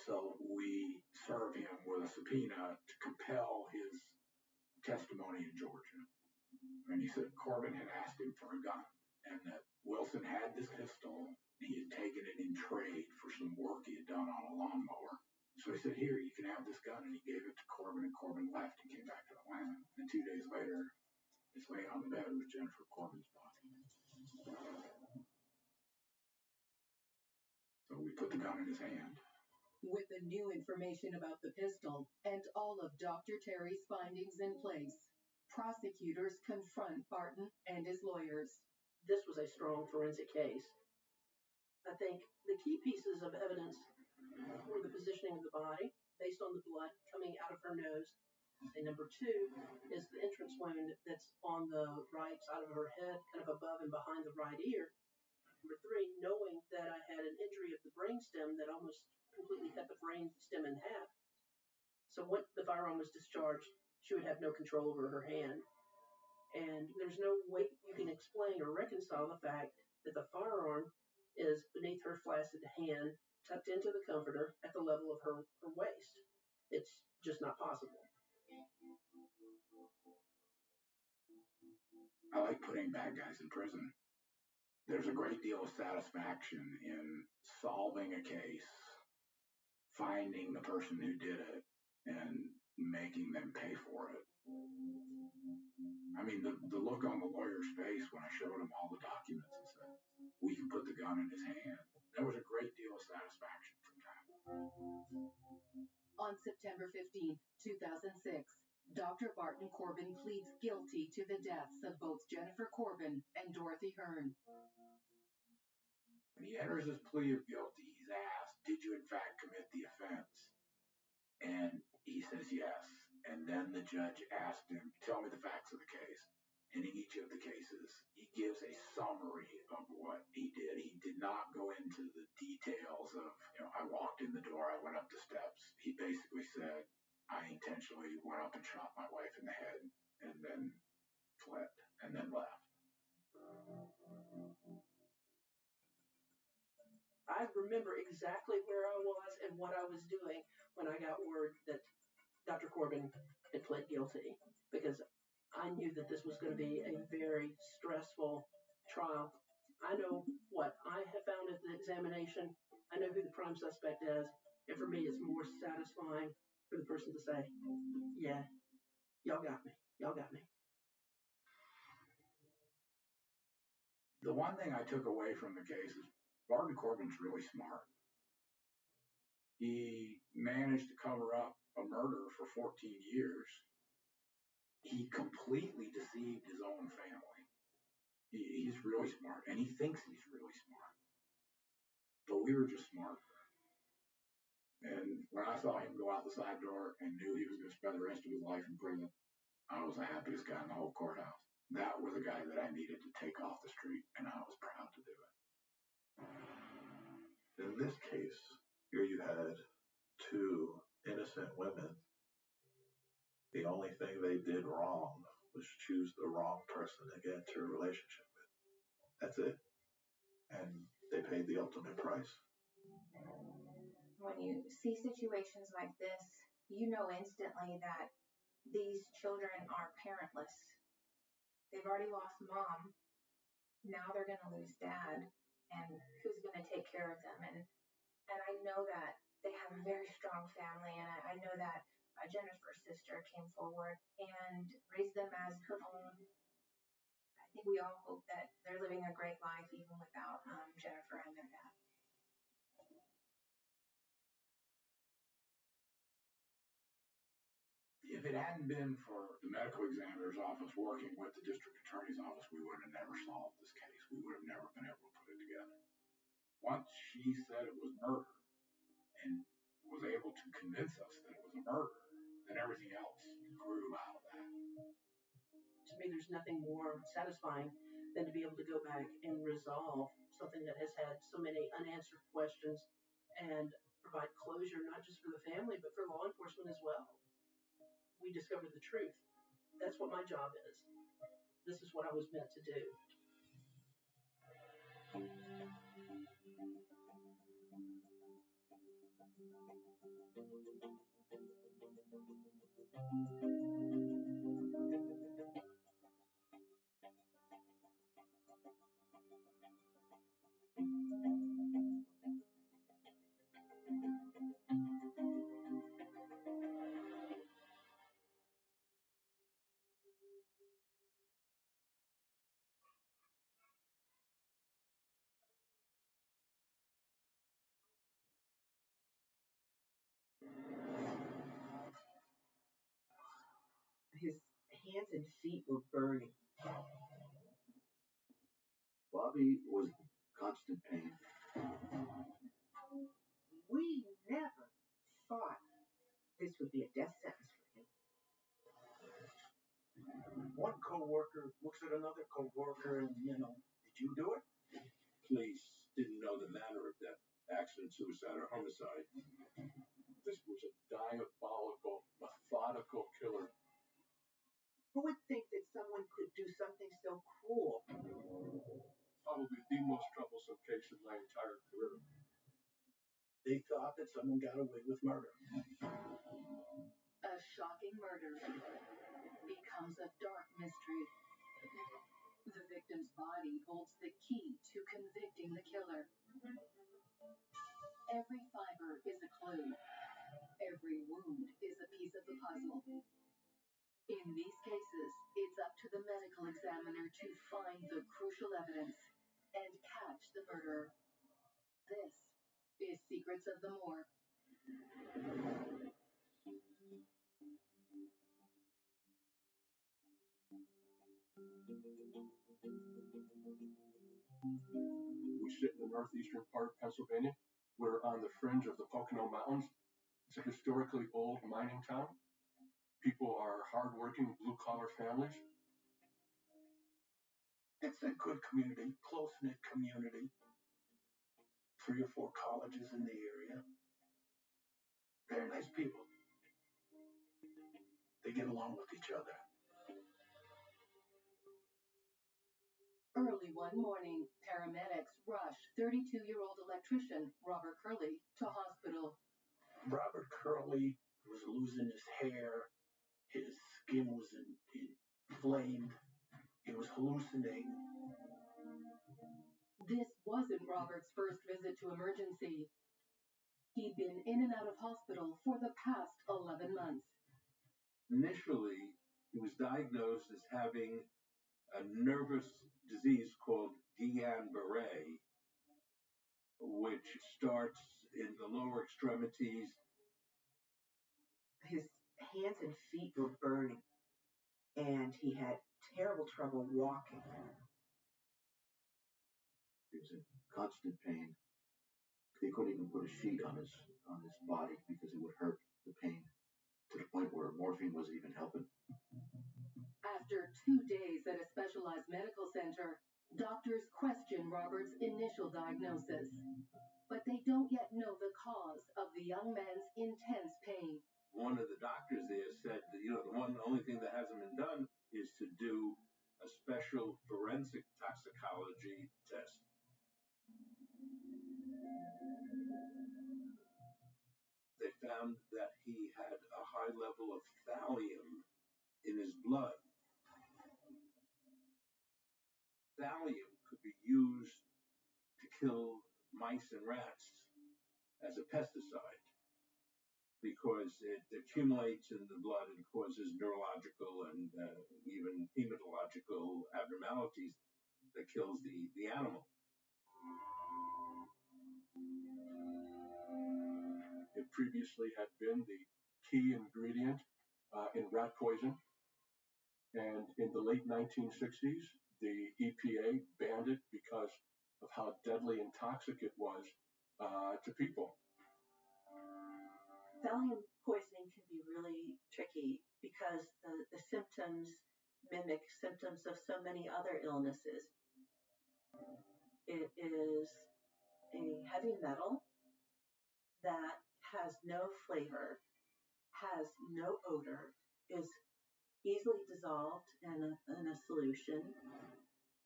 So we serve him with a subpoena to compel his testimony in Georgia. And he said Corbin had asked him for a gun, and that Wilson had this pistol. He had taken it in trade for some work he had done on a lawnmower. So he said, "Here, you can have this gun," and he gave it to Corbin, and Corbin left and came back to Atlanta. And 2 days later, he's laying on the bed with Jennifer Corbin's body. So we put the gun in his hand. With the new information about the pistol and all of Dr. Terry's findings in place, prosecutors confront Barton and his lawyers. This was a strong forensic case. I think the key pieces of evidence were the positioning of the body based on the blood coming out of her nose. And number two is the entrance wound that's on the right side of her head, kind of above and behind the right ear. Number three, knowing that I had an injury of the brainstem that almost completely cut the brainstem in half. So when the firearm was discharged, she would have no control over her hand. And there's no way you can explain or reconcile the fact that the firearm is beneath her flaccid hand, tucked into the comforter at the level of her waist. It's just not possible. I like putting bad guys in prison. There's a great deal of satisfaction in solving a case, finding the person who did it, and making them pay for it. I mean, the look on the lawyer's face when I showed him all the documents and said, we can put the gun in his hand. There was a great deal of satisfaction from that. On September 15th, 2006, Dr. Barton Corbin pleads guilty to the deaths of both Jennifer Corbin and Dorothy Hearn. When he enters his plea of guilty, he's asked, did you in fact commit the offense? And he says yes. And then the judge asked him, tell me the facts of the case. And in each of the cases, he gives a summary of what he did. He did not go into the details of, I walked in the door, I went up the steps. He basically said, I intentionally went up and shot my wife in the head and then fled and then left. I remember exactly where I was and what I was doing when I got word that Dr. Corbin had pled guilty, because I knew that this was going to be a very stressful trial. I know what I have found at the examination. I know who the prime suspect is. And for me, it's more satisfying for the person to say, yeah, y'all got me. Y'all got me. The one thing I took away from the case is Barton Corbin's really smart. He managed to cover up a murder for 14 years. He completely deceived his own family. He's really smart, and he thinks he's really smart. But we were just smarter. And when I saw him go out the side door and knew he was going to spend the rest of his life in prison, I was the happiest guy in the whole courthouse. That was a guy that I needed to take off the street, and I was proud to do it. In this case, here you had two innocent women. The only thing they did wrong was choose the wrong person to get into a relationship with. That's it. And they paid the ultimate price. When you see situations like this, you know instantly that these children are parentless. They've already lost mom. Now they're going to lose dad. And who's going to take care of them? And I know that they have a very strong family. And I know that Jennifer's sister came forward and raised them as her own. I think we all hope that they're living a great life even without Jennifer and their dad. If it hadn't been for the medical examiner's office working with the district attorney's office, we would have never solved this case. We would have never been able to put it together. Once she said it was murder and was able to convince us that it was a murder, then everything else grew out of that. To me, there's nothing more satisfying than to be able to go back and resolve something that has had so many unanswered questions and provide closure, not just for the family, but for law enforcement as well. We discovered the truth. That's what my job is. This is what I was meant to do. His hands and feet were burning. Bobby was in constant pain. We never thought this would be a death sentence for him. One coworker looks at another coworker and, did you do it? Police didn't know the manner of death, accident, suicide, or homicide. This was a diabolical, methodical killer. Who would think that someone could do something so cruel? Probably the most troublesome case in my entire career. They thought that someone got away with murder. A shocking murder becomes a dark mystery. The victim's body holds the key to convicting the killer. Every fiber is a clue. Every wound is a piece of the puzzle. In these cases, it's up to the medical examiner to find the crucial evidence and catch the murderer. This is Secrets of the Morgue. We sit in the northeastern part of Pennsylvania. We're on the fringe of the Pocono Mountains. It's a historically old mining town. People are hardworking, blue-collar families. It's a good community, close-knit community. 3 or 4 colleges in the area. They're nice people. They get along with each other. Early one morning, paramedics rush 32-year-old electrician Robert Curley to hospital. Robert Curley was losing his hair. His skin was inflamed. He was hallucinating. This wasn't Robert's first visit to emergency. He'd been in and out of hospital for the past 11 months. Initially, he was diagnosed as having a nervous disease called Guillain-Barré, which starts in the lower extremities. His hands and feet were burning, and he had terrible trouble walking. He was in constant pain. They couldn't even put a sheet on his body because it would hurt the pain, to the point where morphine wasn't even helping. After 2 days at a specialized medical center, doctors question Robert's initial diagnosis. But they don't yet know the cause of the young man's intense pain. One of the doctors there said that, the only thing that hasn't been done is to do a special forensic toxicology test. They found that he had a high level of thallium in his blood. Thallium could be used to kill mice and rats as a pesticide because it accumulates in the blood and causes neurological and even hematological abnormalities that kills the animal. It previously had been the key ingredient in rat poison. And in the late 1960s, the EPA banned it because of how deadly and toxic it was to people. Thallium poisoning can be really tricky because the symptoms mimic symptoms of so many other illnesses. It is a heavy metal that has no flavor, has no odor, is easily dissolved in a solution.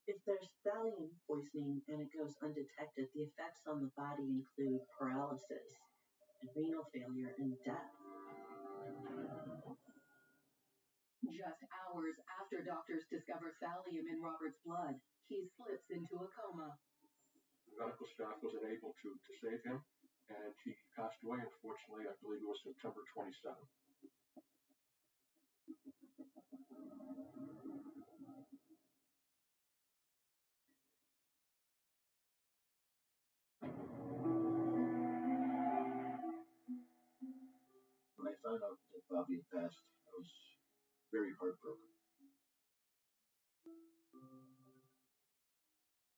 If there's thallium poisoning and it goes undetected, the effects on the body include paralysis, renal failure, and death. Just hours after doctors discover thallium in Robert's blood, he slips into a coma. The medical staff was unable to save him, and he passed away, unfortunately. I believe it was September 27th. When I found out that Bobby had passed, I was very heartbroken.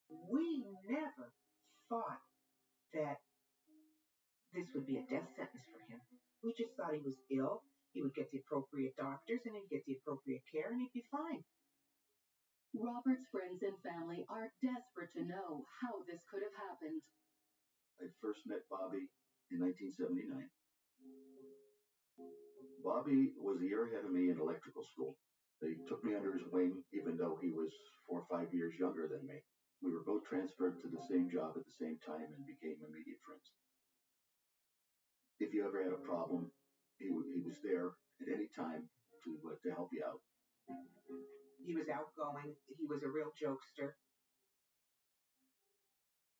We never thought that this would be a death sentence for him. We just thought he was ill. He would get the appropriate doctors and he'd get the appropriate care and he'd be fine. Robert's friends and family are desperate to know how this could have happened. I first met Bobby in 1979. Bobby was a year ahead of me in electrical school. He took me under his wing, even though he was 4 or 5 years younger than me. We were both transferred to the same job at the same time and became immediate friends. If you ever had a problem, he was there at any time to help you out. He was outgoing. He was a real jokester.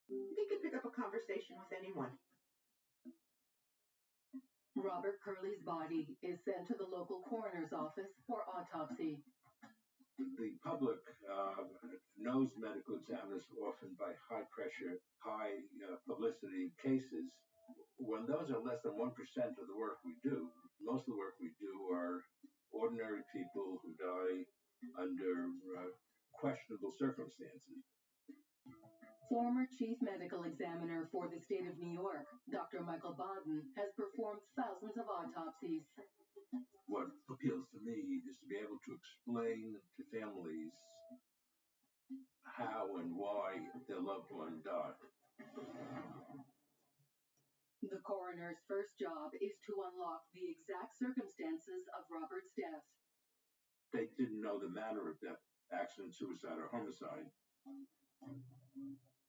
He could pick up a conversation with anyone. Robert Curley's body is sent to the local coroner's office for autopsy. autopsy. The public knows medical examiners often by high pressure, high publicity cases. When those are less than 1% of the work we do, most of the work we do are ordinary people who die under questionable circumstances. Former Chief Medical Examiner for the state of New York, Dr. Michael Baden, has performed thousands of autopsies. What appeals to me is to be able to explain to families how and why their loved one died. The coroner's first job is to unlock the exact circumstances of Robert's death. They didn't know the manner of death, accident, suicide, or homicide.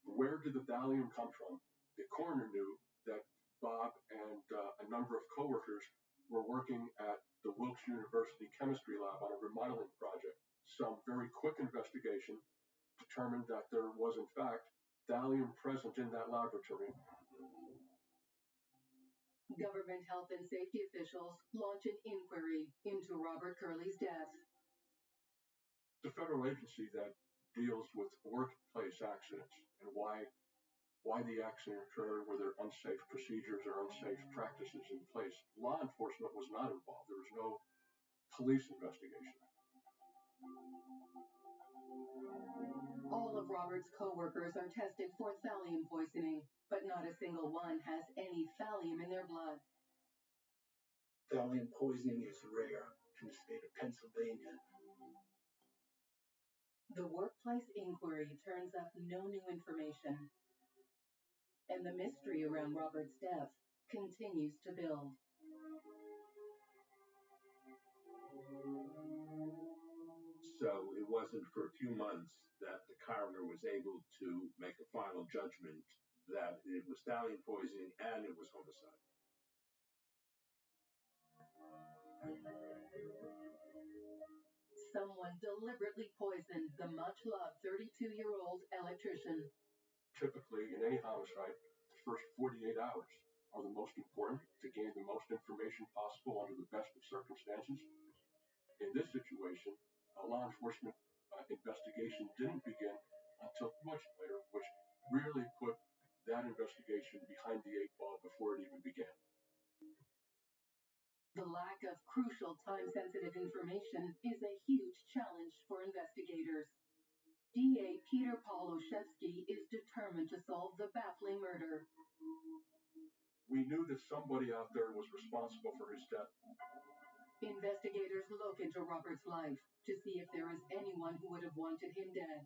Where did the thallium come from? The coroner knew that Bob and a number of coworkers were working at the Wilkes University chemistry lab on a remodeling project. Some very quick investigation determined that there was in fact thallium present in that laboratory. Government health and safety officials launch an inquiry into Robert Curley's death. The federal agency that deals with workplace accidents and why the accident occurred, were there unsafe procedures or unsafe practices in place. Law enforcement was not involved. There was no police investigation. All of Robert's co-workers are tested for thallium poisoning, but not a single one has any thallium in their blood. Thallium poisoning is rare in the state of Pennsylvania. The workplace inquiry turns up no new information, and the mystery around Robert's death continues to build. So it wasn't for a few months that the coroner was able to make a final judgment that it was thallium poisoning and it was homicide. Someone deliberately poisoned the much-loved 32-year-old electrician. Typically, in any homicide, the first 48 hours are the most important to gain the most information possible under the best of circumstances. In this situation, a law enforcement investigation didn't begin until much later, which really put that investigation behind the 8 ball before it even began. The lack of crucial time-sensitive information is a huge challenge for investigators. DA Peter Pawloszewski is determined to solve the baffling murder. We knew that somebody out there was responsible for his death. Investigators look into Robert's life to see if there is anyone who would have wanted him dead.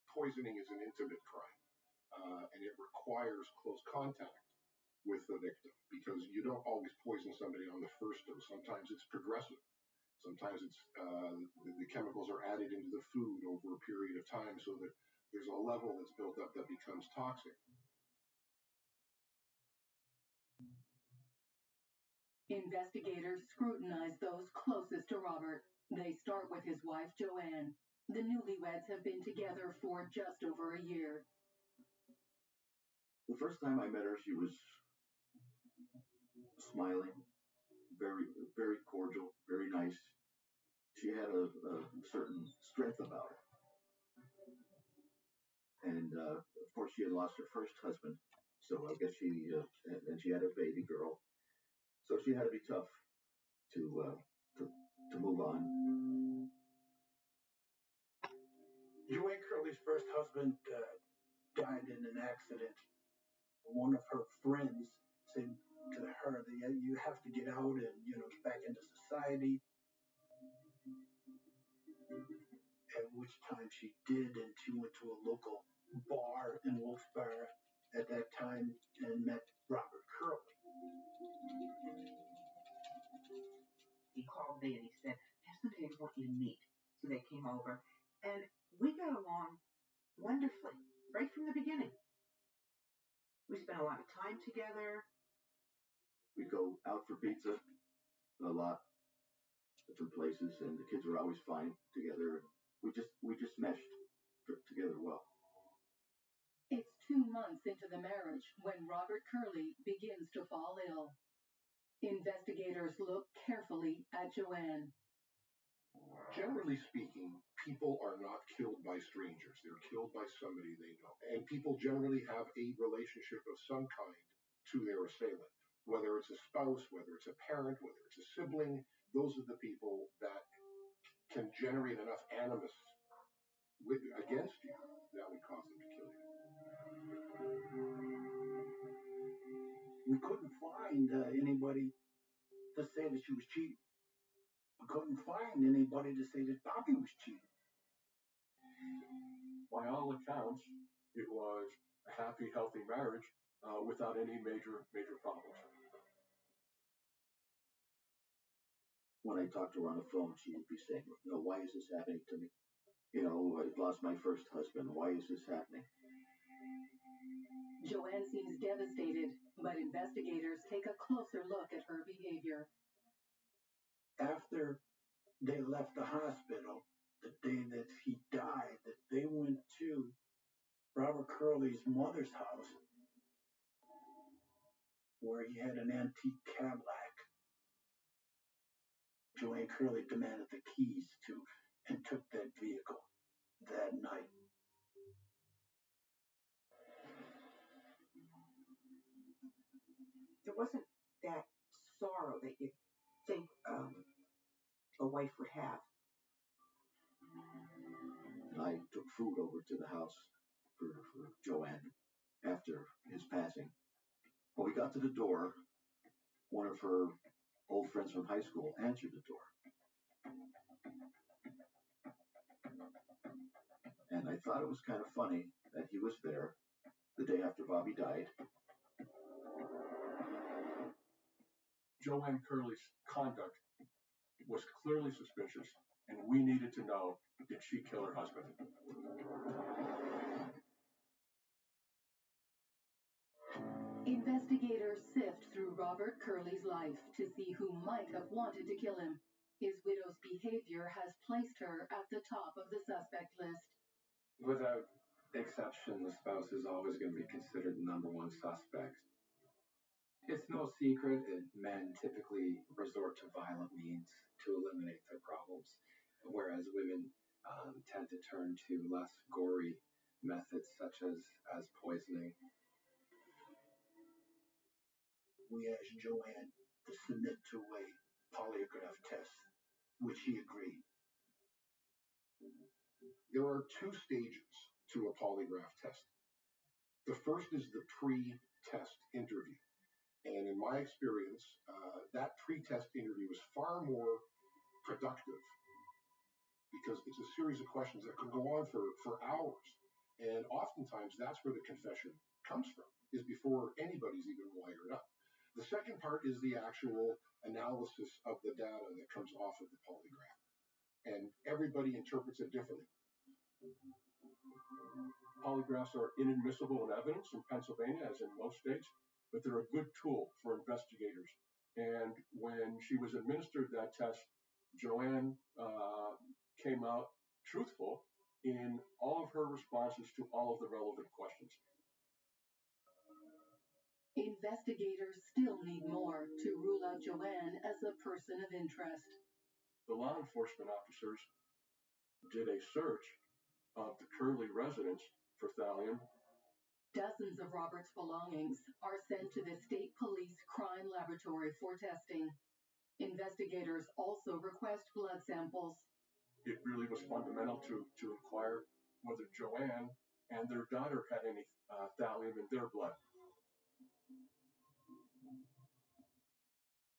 Poisoning is an intimate crime, and it requires close contact with the victim because you don't always poison somebody on the first dose. Sometimes it's progressive. Sometimes it's the chemicals are added into the food over a period of time so that there's a level that's built up that becomes toxic. Investigators scrutinize those closest to Robert. They start with his wife, Joanne. The newlyweds have been together for just over a year. The first time I met her, she was smiling, very, very cordial, very nice. She had a certain strength about her. And, of course, she had lost her first husband. So I guess and she had a baby girl. So she had to be tough to move on. Joanne Curley's first husband died in an accident. One of her friends said to her that you have to get out and get back into society. At which time she did, and she went to a local bar in Wilkes-Barre at that time and met Robert Curley. He called me and he said, "There's somebody I want you to meet." So they came over, and we got along wonderfully right from the beginning. We spent a lot of time together. We go out for pizza a lot, different places, and the kids were always fine together. We just meshed together well. It's 2 months into the marriage when Robert Curley begins to fall ill. Investigators look carefully at Joanne. Generally speaking, people are not killed by strangers. They're killed by somebody they know. And people generally have a relationship of some kind to their assailant, whether it's a spouse, whether it's a parent, whether it's a sibling. Those are the people that can generate enough animus against you that would cause them to kill you. We couldn't find anybody to say that she was cheating. We couldn't find anybody to say that Bobby was cheating. By all accounts, it was a happy, healthy marriage without any major problems. When I talked to her on the phone, she would be saying, why is this happening to me? I lost my first husband. Why is this happening? Joanne seems devastated, but investigators take a closer look at her behavior. After they left the hospital, the day that he died, that they went to Robert Curley's mother's house, where he had an antique Cadillac. Joanne Curley demanded the keys to and took that vehicle that night. There wasn't that sorrow that you think a wife would have. And I took food over to the house for Joanne after his passing. When we got to the door, one of her old friends from high school answered the door. And I thought it was kind of funny that he was there the day after Bobby died. Joanne Curley's conduct was clearly suspicious, and we needed to know, did she kill her husband? Investigators sift through Robert Curley's life to see who might have wanted to kill him. His widow's behavior has placed her at the top of the suspect list. Without exception, the spouse is always going to be considered the number one suspect. It's no secret that men typically resort to violent means to eliminate their problems, whereas women tend to turn to less gory methods such as poisoning. We asked Joanne to submit to a polygraph test, which she agreed. There are two stages to a polygraph test. The first is the pre-test interview. And in my experience, that pre-test interview is far more productive because it's a series of questions that can go on for hours. And oftentimes that's where the confession comes from, is before anybody's even wired up. The second part is the actual analysis of the data that comes off of the polygraph. And everybody interprets it differently. Polygraphs are inadmissible in evidence in Pennsylvania, as in most states, but they're a good tool for investigators. And when she was administered that test, Joanne came out truthful in all of her responses to all of the relevant questions. Investigators still need more to rule out Joanne as a person of interest. The law enforcement officers did a search of the Curley residence for thallium. Dozens of Robert's belongings are sent to the state police crime laboratory for testing. Investigators also request blood samples. It really was fundamental to inquire whether Joanne and their daughter had any thallium in their blood.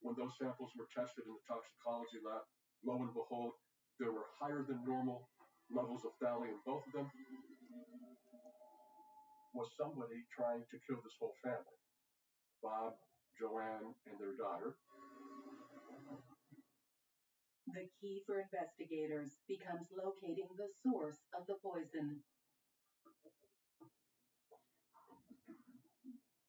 When those samples were tested in the toxicology lab, lo and behold, there were higher than normal levels of thallium, both of them. Was somebody trying to kill this whole family? Bob, Joanne, and their daughter. The key for investigators becomes locating the source of the poison.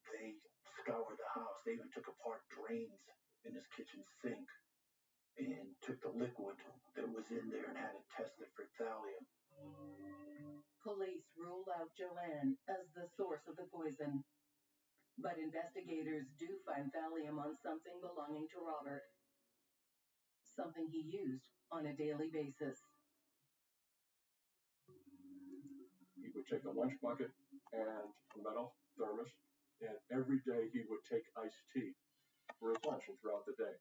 They scoured the house. They even took apart drains in his kitchen sink and took the liquid that was in there and had it tested for thallium. Police rule out Joanne as the source of the poison. But investigators do find thallium on something belonging to Robert. Something he used on a daily basis. He would take a lunch bucket and a metal thermos, and every day he would take iced tea for his lunch and throughout the day.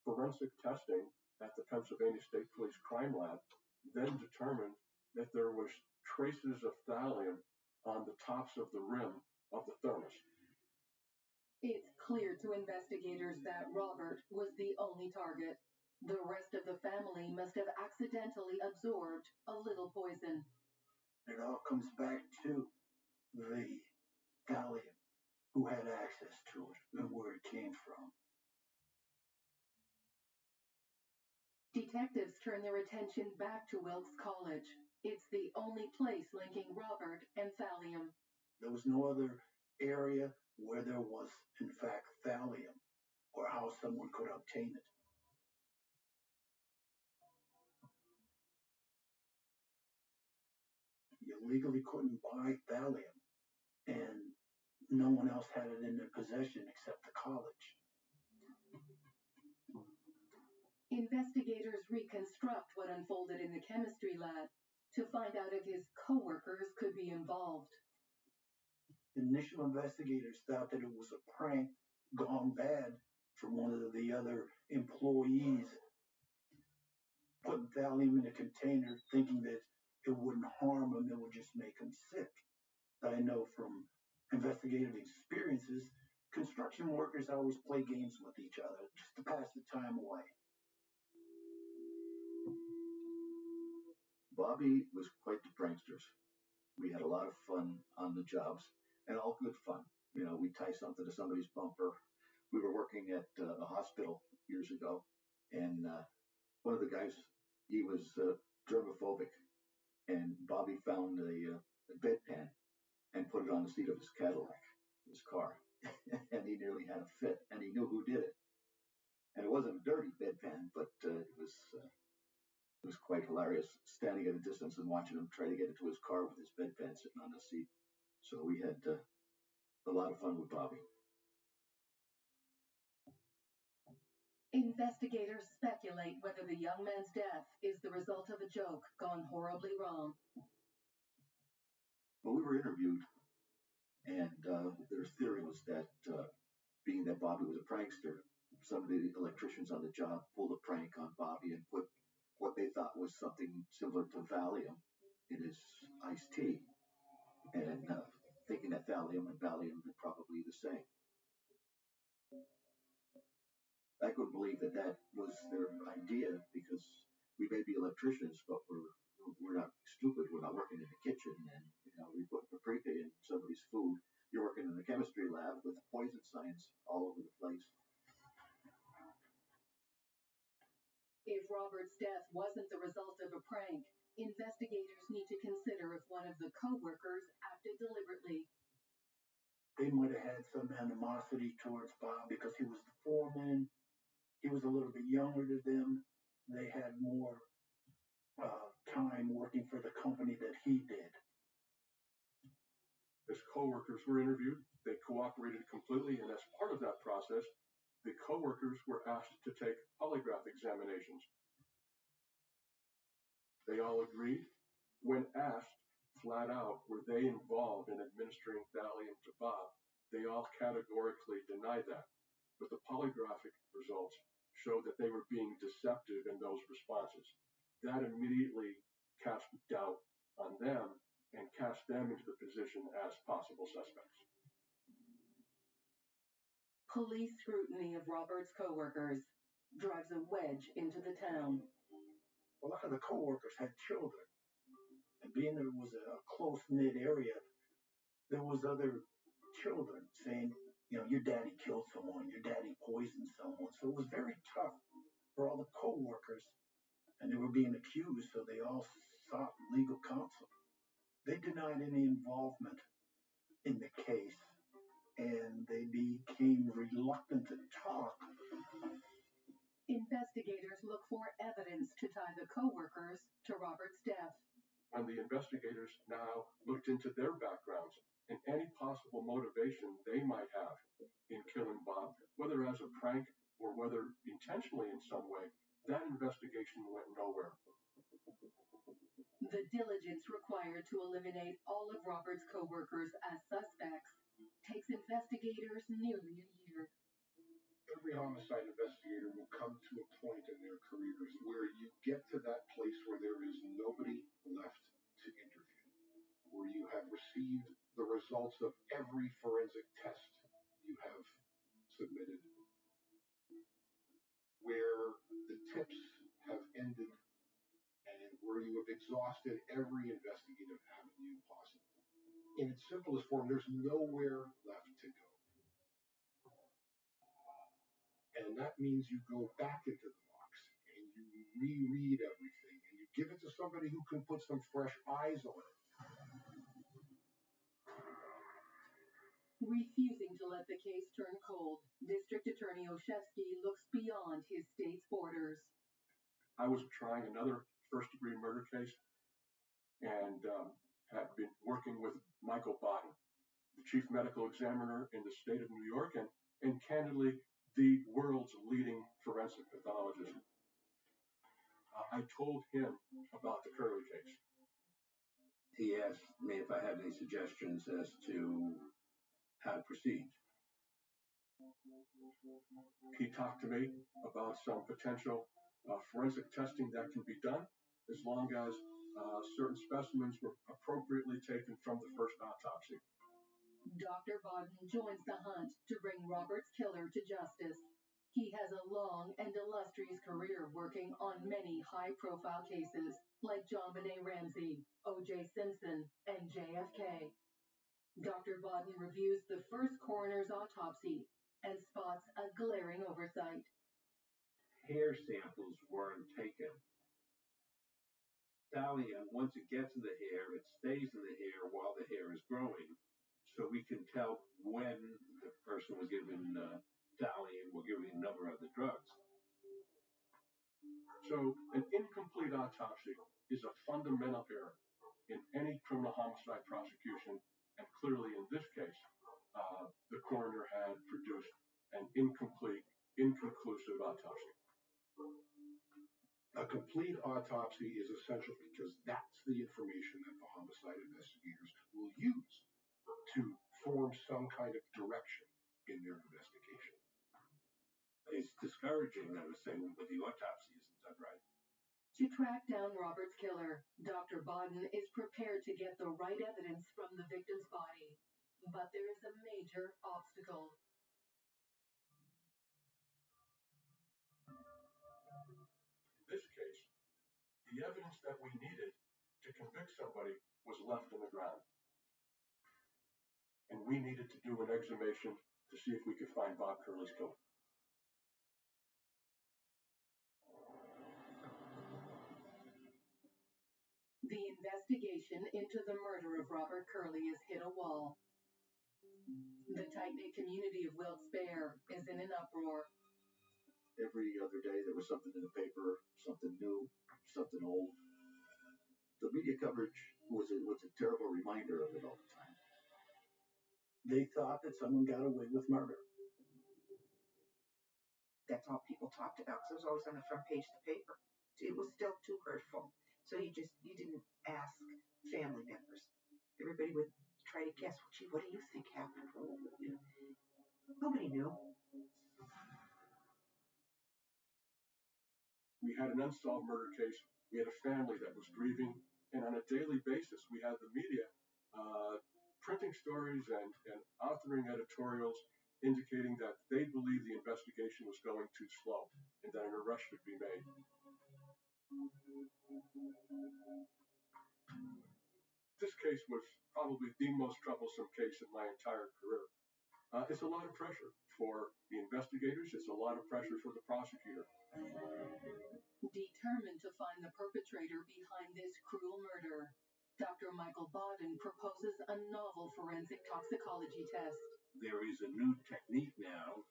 Forensic testing at the Pennsylvania State Police Crime Lab then determined that there was traces of thallium on the tops of the rim of the thermos. It's clear to investigators that Robert was the only target. The rest of the family must have accidentally absorbed a little poison. It all comes back to the thallium, who had access to it and where it came from. Detectives turn their attention back to Wilkes College. It's the only place linking Robert and thallium. There was no other area where there was, in fact, thallium, or how someone could obtain it. You legally couldn't buy thallium, and no one else had it in their possession except the college. Investigators reconstruct what unfolded in the chemistry lab to find out if his co-workers could be involved. Initial investigators thought that it was a prank gone bad from one of the other employees, putting thallium in a container thinking that it wouldn't harm him, it would just make him sick. I know from investigative experiences, construction workers always play games with each other just to pass the time away. Bobby was quite the prankster. We had a lot of fun on the jobs, and all good fun. You know, we'd tie something to somebody's bumper. We were working at a hospital years ago, and one of the guys, he was germophobic, and Bobby found a bedpan and put it on the seat of his Cadillac, his car, and he nearly had a fit, and he knew who did it. And it wasn't a dirty bedpan, but it was quite hilarious standing at a distance and watching him try to get into his car with his bedpan sitting on the seat. So we had a lot of fun with Bobby. Investigators speculate whether the young man's death is the result of a joke gone horribly wrong. Well, we were interviewed, and their theory was that being that Bobby was a prankster, some of the electricians on the job pulled a prank on Bobby and put what they thought was something similar to Valium in his iced tea, and thinking that thallium and Valium are probably the same. I couldn't believe that that was their idea, because we may be electricians, but we're not stupid. We're not working in the kitchen, and we put paprika in somebody's food. You're working in the chemistry lab with poison signs all over the place. If Robert's death wasn't the result of a prank, investigators need to consider if one of the co-workers acted deliberately. They might have had some animosity towards Bob because he was the foreman. He was a little bit younger than them. They had more time working for the company that he did. His co-workers were interviewed. They cooperated completely, and as part of that process, the co-workers were asked to take polygraph examinations. They all agreed. When asked flat out, were they involved in administering thallium to Bob, they all categorically denied that. But the polygraphic results showed that they were being deceptive in those responses. That immediately cast doubt on them and cast them into the position as possible suspects. Police scrutiny of Robert's co-workers drives a wedge into the town. A lot of the co-workers had children, and being that it was a close-knit area, there was other children saying, your daddy killed someone, your daddy poisoned someone. So it was very tough for all the co-workers, and they were being accused, so they all sought legal counsel. They denied any involvement in the case, and they became reluctant to talk. Investigators look for evidence to tie the co-workers to Robert's death. When the investigators now looked into their backgrounds and any possible motivation they might have in killing Bob, whether as a prank or whether intentionally in some way, That investigation went nowhere. The diligence required to eliminate all of Robert's co-workers as suspects takes investigators nearly a year. Every homicide investigator will come to a point in their careers where you get to that place where there is nobody left to interview, where you have received the results of every forensic test you have submitted, where the tips have ended, and where you have exhausted every investigative avenue possible. In its simplest form, there's nowhere left to go. And that means you go back into the box and you reread everything and you give it to somebody who can put some fresh eyes on it. Refusing to let the case turn cold, District Attorney Olszewski looks beyond his state's borders. I was trying another first-degree murder case and had been working with Michael Baden, the chief medical examiner in the state of New York and candidly, the world's leading forensic pathologist. I told him about the Curley case. He asked me if I had any suggestions as to how to proceed. He talked to me about some potential forensic testing that can be done as long as certain specimens were appropriately taken from the first autopsy. Dr. Baden joins the hunt to bring Robert's killer to justice. He has a long and illustrious career working on many high-profile cases like JonBenet Ramsey, O.J. Simpson, and JFK. Dr. Baden reviews the first coroner's autopsy and spots a glaring oversight. Hair samples weren't taken. Thallium, once it gets in the hair, it stays in the hair while the hair is growing. So we can tell when the person was given thallium or given a number of the drugs. So an incomplete autopsy is a fundamental error in any criminal homicide prosecution, and clearly in this case, the coroner had produced an incomplete, inconclusive autopsy. A complete autopsy is essential because that's the information that the homicide investigators will use to form some kind of direction in their investigation. It's discouraging, I was saying, when the autopsy isn't done right. To track down Robert's killer, Dr. Baden is prepared to get the right evidence from the victim's body. But there is a major obstacle. In this case, the evidence that we needed to convict somebody was left on the ground. And we needed to do an exhumation to see if we could find Bob Curley's killer. The investigation into the murder of Robert Curley has hit a wall. The tight-knit community of Wilkes-Barre is in an uproar. Every other day there was something in the paper, something new, something old. The media coverage was a terrible reminder of it all the time. They thought that someone got away with murder. That's all people talked about, because it was always on the front page of the paper. It was still too hurtful. So you didn't ask family members. Everybody would try to guess, well, gee, what do you think happened? Nobody knew. We had an unsolved murder case. We had a family that was grieving. And on a daily basis, we had the media printing stories and authoring editorials indicating that they believed the investigation was going too slow and that an arrest should be made. This case was probably the most troublesome case in my entire career. It's a lot of pressure for the investigators. It's a lot of pressure for the prosecutor. Determined to find the perpetrator behind this cruel murder, Dr. Michael Baden proposes a novel forensic toxicology test. There is a new technique now,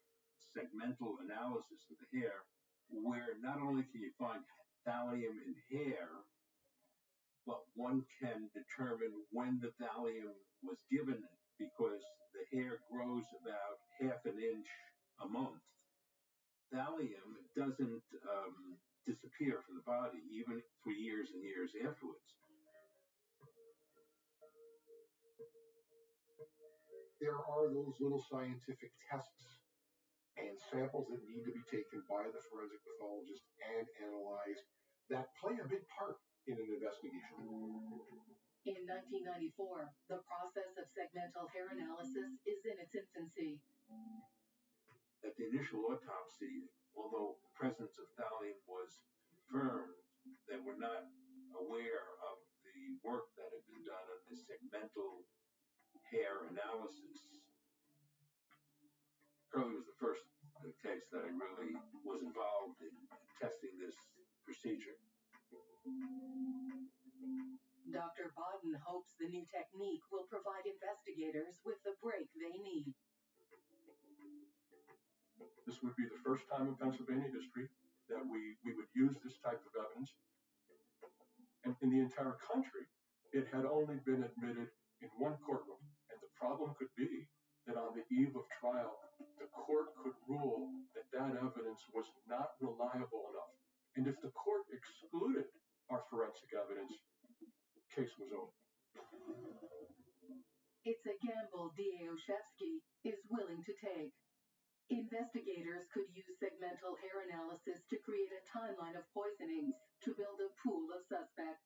segmental analysis of the hair, where not only can you find thallium in hair, but one can determine when the thallium was given because the hair grows about half an inch a month. Thallium doesn't disappear from the body, even for years and years afterwards. There are those little scientific tests and samples that need to be taken by the forensic pathologist and analyzed that play a big part in an investigation. In 1994, the process of segmental hair analysis is in its infancy. At the initial autopsy, although the presence of thallium was confirmed, they were not aware of the work that had been done on this segmental hair analysis. Curley was the first case that I really was involved in testing this procedure. Dr. Bodden hopes the new technique will provide investigators with the break they need. This would be the first time in Pennsylvania history that we would use this type of evidence. And in the entire country, it had only been admitted in one courtroom. And the problem could be that on the eve of trial, the court could rule that that evidence was not reliable enough. And if the court excluded our forensic evidence, the case was over. It's a gamble D.A. Olszewski is willing to take. Investigators could use segmental hair analysis to create a timeline of poisonings to build a pool of suspects.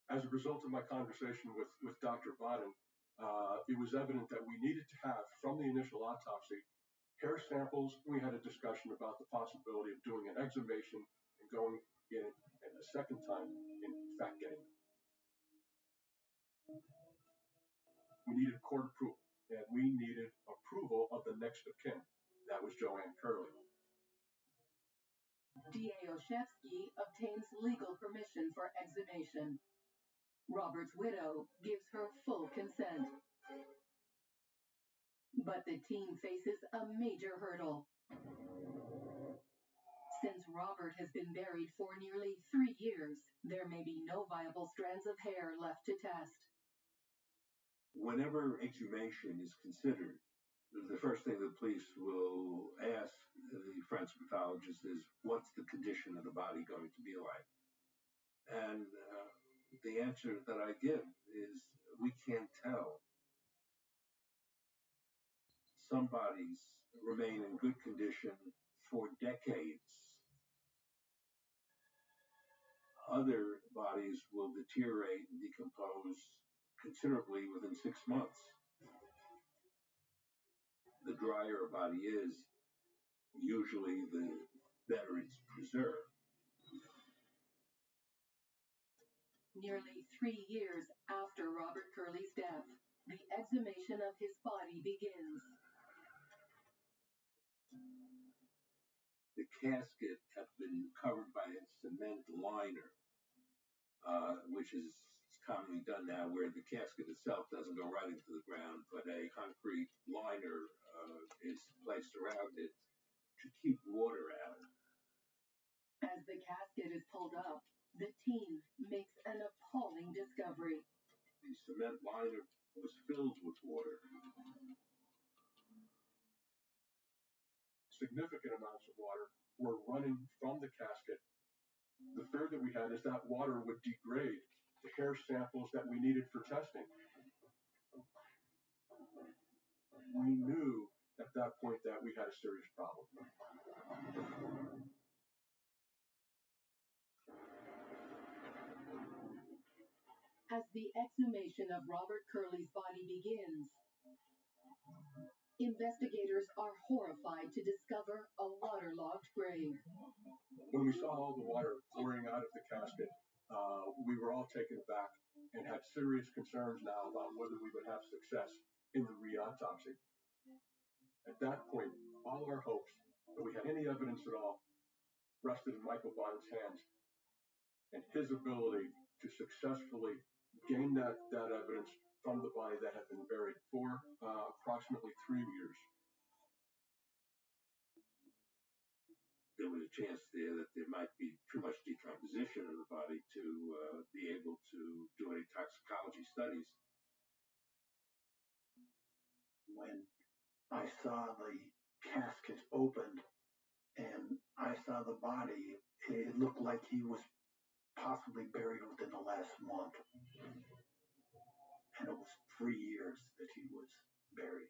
As a result of my conversation with Dr. Bodden, it was evident that we needed to have, from the initial autopsy, hair samples. We had a discussion about the possibility of doing an exhumation and going in a second time, in fact, getting them. We needed court approval, and we needed approval of the next of kin. That was Joanne Curley. D.A. Olszewski obtains legal permission for exhumation. Robert's widow gives her full consent. But the team faces a major hurdle. Since Robert has been buried for nearly 3 years, there may be no viable strands of hair left to test. Whenever exhumation is considered, the first thing the police will ask the forensic pathologist is, what's the condition of the body going to be like? And the answer that I give is, we can't tell. Some bodies remain in good condition for decades. Other bodies will deteriorate and decompose considerably within 6 months. The drier a body is, usually the better it's preserved. Nearly 3 years after Robert Curley's death, the exhumation of his body begins. The casket had been covered by a cement liner, which is commonly done now, where the casket itself doesn't go right into the ground, but a concrete liner is placed around it to keep water out. As the casket is pulled up, the team makes an appalling discovery. The cement liner was filled with water. Significant amounts of water were running from the casket. The fear that we had is that water would degrade the hair samples that we needed for testing. We knew at that point that we had a serious problem. As the exhumation of Robert Curley's body begins, investigators are horrified to discover a waterlogged grave. When we saw all the water pouring out of the casket, we were all taken aback and had serious concerns now about whether we would have success in the re-autopsy. At that point, all our hopes that we had any evidence at all rested in Michael Bodden's hands and his ability to successfully gain that evidence from the body that had been buried for approximately 3 years. There was a chance there that there might be too much decomposition of the body to be able to do any toxicology studies. When I saw the casket opened and I saw the body, it it looked like he was possibly buried within the last month. And it was 3 years that he was buried.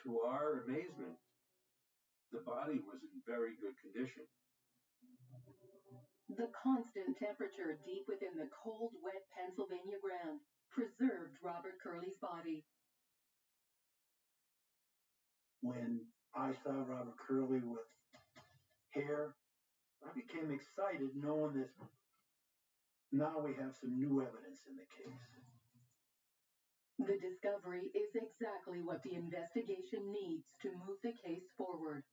To our amazement, the body was in very good condition. The constant temperature deep within the cold, wet Pennsylvania ground preserved Robert Curley's body. When I saw Robert Curley with hair, I became excited knowing that now we have some new evidence in the case. The discovery is exactly what the investigation needs to move the case forward.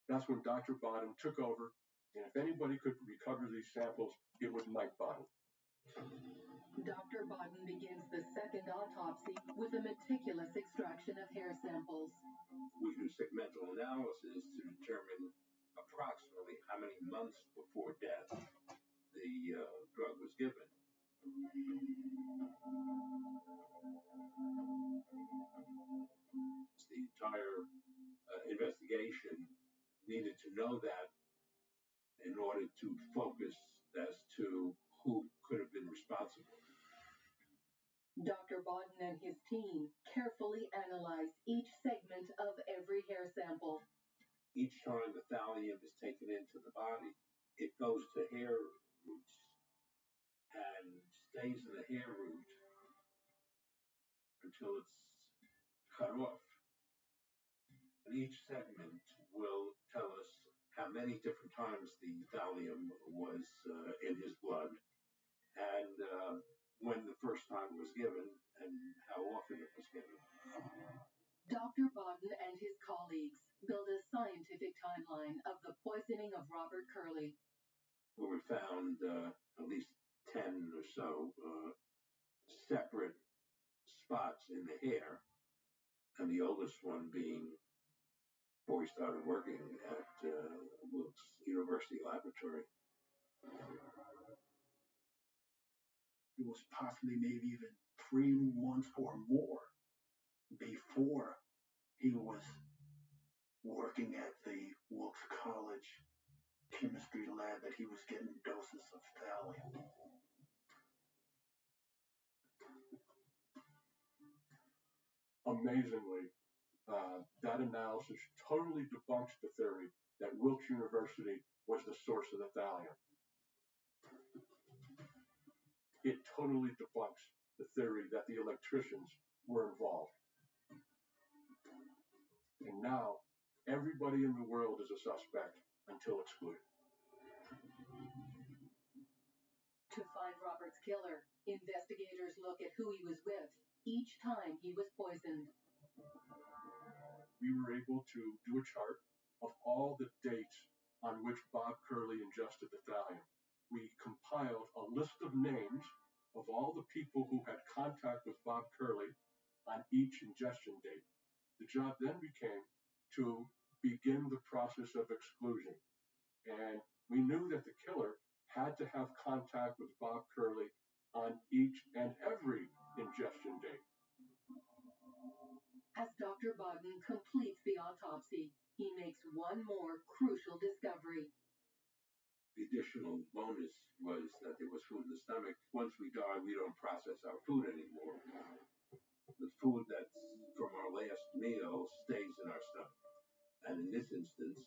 That's when Dr. Bodden took over, and if anybody could recover these samples, it was Mike Bodden. Dr. Bodden begins the second autopsy with a meticulous extraction of hair samples. We do segmental analysis to determine approximately how many months before death the drug was given. The entire investigation needed to know that in order to focus as to who could have been responsible. Dr. Bodden and his team carefully analyze each segment of every hair sample. Each time the thallium is taken into the body, it goes to hair roots and stays in the hair root until it's cut off. And each segment will tell us how many different times the thallium was in his blood, and when the first time was given, and how often it was given. Dr. Bodden and his colleagues build a scientific timeline of the poisoning of Robert Curley. Where we found at least 10 or so separate spots in the hair, and the oldest one being before he started working at Wilkes University Laboratory. It was possibly maybe even 3 months or more before he was working at the Wilkes College chemistry lab that he was getting doses of thallium. Amazingly, that analysis totally debunks the theory that Wilkes University was the source of the thallium. It totally debunks the theory that the electricians were involved. And now, everybody in the world is a suspect until excluded. To find Robert's killer, investigators look at who he was with each time he was poisoned. We were able to do a chart of all the dates on which Bob Curley ingested the thallium. We compiled a list of names of all the people who had contact with Bob Curley on each ingestion date. The job then became to begin the process of exclusion. And we knew that the killer had to have contact with Bob Curley on each and every ingestion date. As Dr. Bodden completes the autopsy, he makes one more crucial discovery. The additional bonus was that there was food in the stomach. Once we die, we don't process our food anymore. The food that's from our last meal stays in our stomach. And in this instance,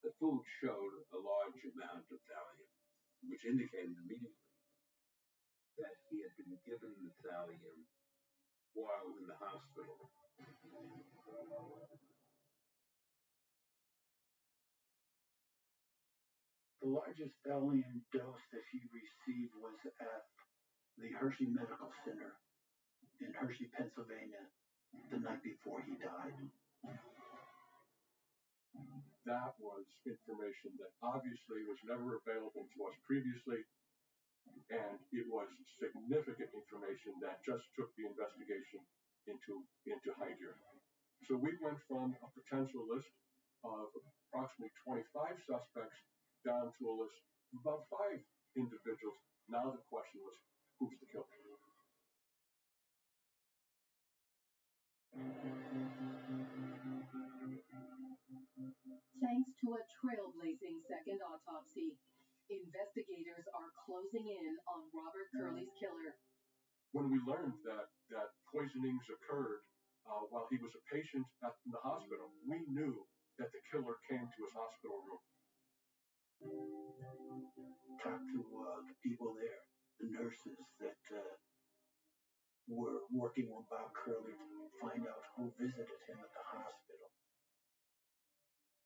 the food showed a large amount of thallium, which indicated immediately that he had been given the thallium while in the hospital. The largest thallium dose that he received was at the Hershey Medical Center in Hershey, Pennsylvania, the night before he died. That was information that obviously was never available to us previously, and it was significant information that just took the investigation into high gear. So we went from a potential list of approximately 25 suspects down to a list of about 5 individuals. Now the question was, who's the killer? Thanks to a trailblazing second autopsy, investigators are closing in on Robert Curley's killer. When we learned that poisonings occurred while he was a patient in the hospital, we knew that the killer came to his hospital room. Talked to the people there, the nurses that were working with Bob Curley to find out who visited him at the hospital.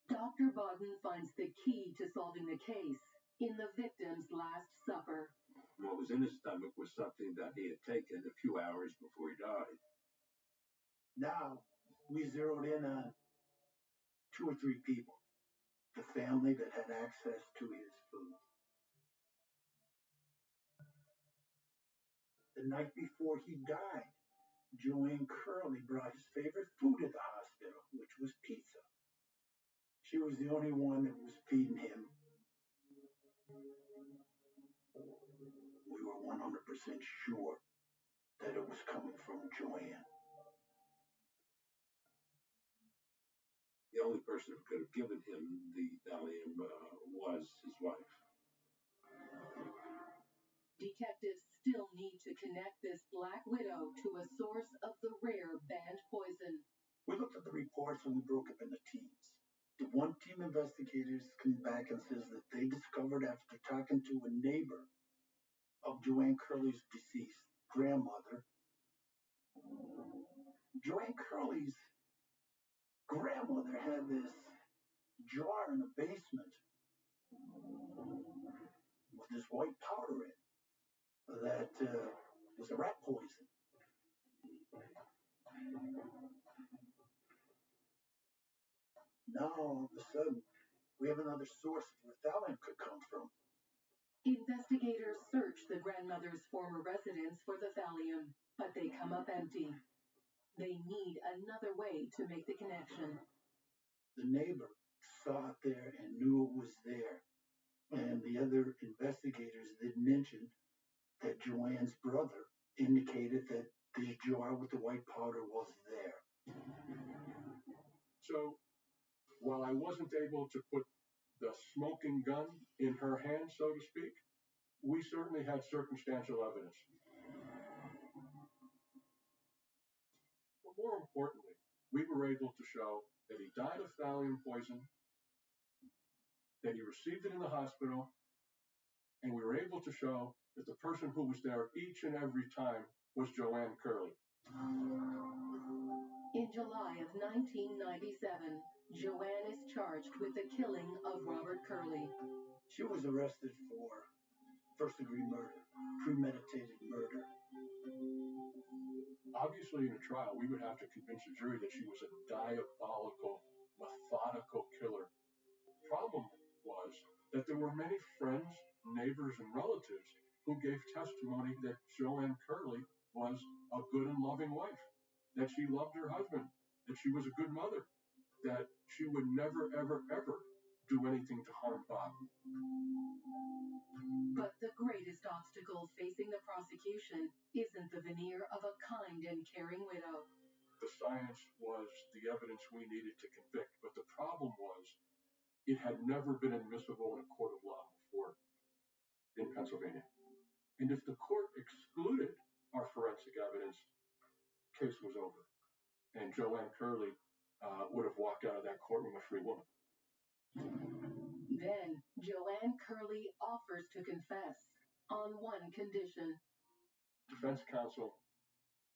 Dr. Bodden finds the key to solving the case in the victim's last supper. What was in his stomach was something that he had taken a few hours before he died. Now, we zeroed in on 2 or 3 people. The family that had access to his food. The night before he died, Joanne Curley brought his favorite food at the hospital, which was pizza. She was the only one that was feeding him. We were 100% sure that it was coming from Joanne. The only person who could have given him the Valium was his wife. Detectives still need to connect this Black Widow to a source of the rare banned poison. We looked at the reports and we broke up into teams. The one team investigators come back and says that they discovered after talking to a neighbor of Joanne Curley's deceased grandmother, Joanne Curley's grandmother had this jar in the basement with this white powder in that was a rat poison. Now, all of a sudden, we have another source of where Valium could come from. Investigators search the grandmother's former residence for the Valium, but they come up empty. They need another way to make the connection. The neighbor saw it there and knew it was there. And the other investigators did mention that Joanne's brother indicated that this jar with the white powder was there. So, while I wasn't able to put the smoking gun in her hand, so to speak, we certainly had circumstantial evidence. But more importantly, we were able to show that he died of thallium poison, that he received it in the hospital, and we were able to show that the person who was there each and every time was Joanne Curley. In July of 1997, Joanne is charged with the killing of Robert Curley. She was arrested for first-degree murder, premeditated murder. Obviously, in a trial, we would have to convince a jury that she was a diabolical, methodical killer. The problem was that there were many friends, neighbors, and relatives who gave testimony that Joanne Curley was a good and loving wife, that she loved her husband, that she was a good mother, that she would never, ever, ever do anything to harm Bob. But the greatest obstacle facing the prosecution isn't the veneer of a kind and caring widow. The science was the evidence we needed to convict, but the problem was it had never been admissible in a court of law before in Pennsylvania. And if the court excluded our forensic evidence, case was over. And Joanne Curley would have walked out of that courtroom a free woman. Then Joanne Curley offers to confess on one condition. Defense counsel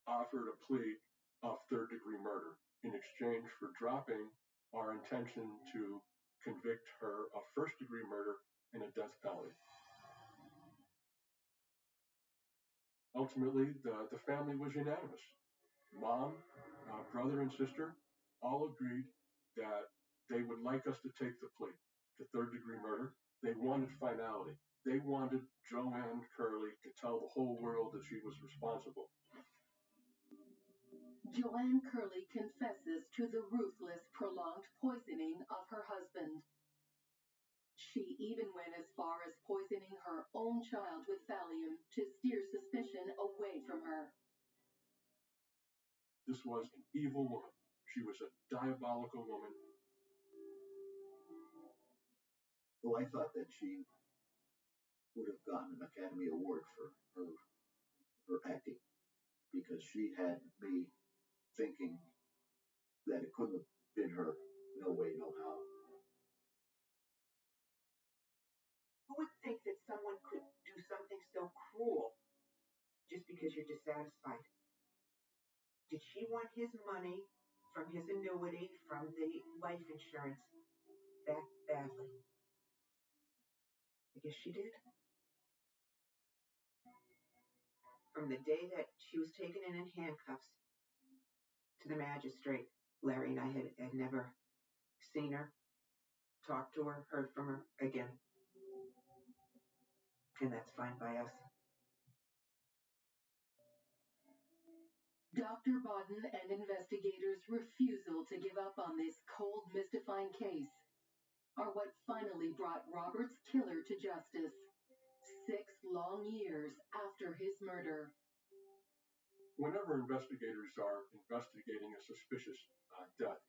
offered a plea of third-degree murder in exchange for dropping our intention to convict her of first-degree murder and a death penalty. Ultimately, the family was unanimous. Mom, brother, and sister all agreed that they would like us to take the plea to third-degree murder. They wanted finality. They wanted Joanne Curley to tell the whole world that she was responsible. Joanne Curley confesses to the ruthless, prolonged poisoning of her husband. She even went as far as poisoning her own child with thallium to steer suspicion away from her. This was an evil woman. She was a diabolical woman. Well, I thought that she would have gotten an Academy Award for her acting because she had me thinking that it couldn't have been her. No way, no how. Who would think that someone could do something so cruel just because you're dissatisfied? Did she want his money from his annuity, from the life insurance, that badly? I guess she did. From the day that she was taken in handcuffs to the magistrate, Larry and I had never seen her, talked to her, heard from her again. And that's fine by us. Dr. Bodden and investigators' refusal to give up on this cold, mystifying case are what finally brought Robert's killer to justice 6 long years after his murder. Whenever investigators are investigating a suspicious death,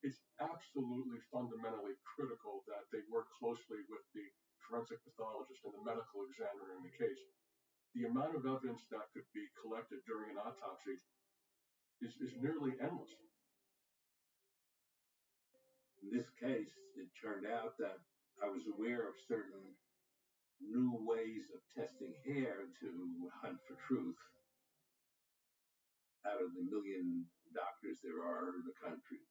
it's absolutely fundamentally critical that they work closely with the forensic pathologist and the medical examiner in the case. The amount of evidence that could be collected during an autopsy is nearly endless. In this case, it turned out that I was aware of certain new ways of testing hair to hunt for truth. Out of the million doctors there are in the country,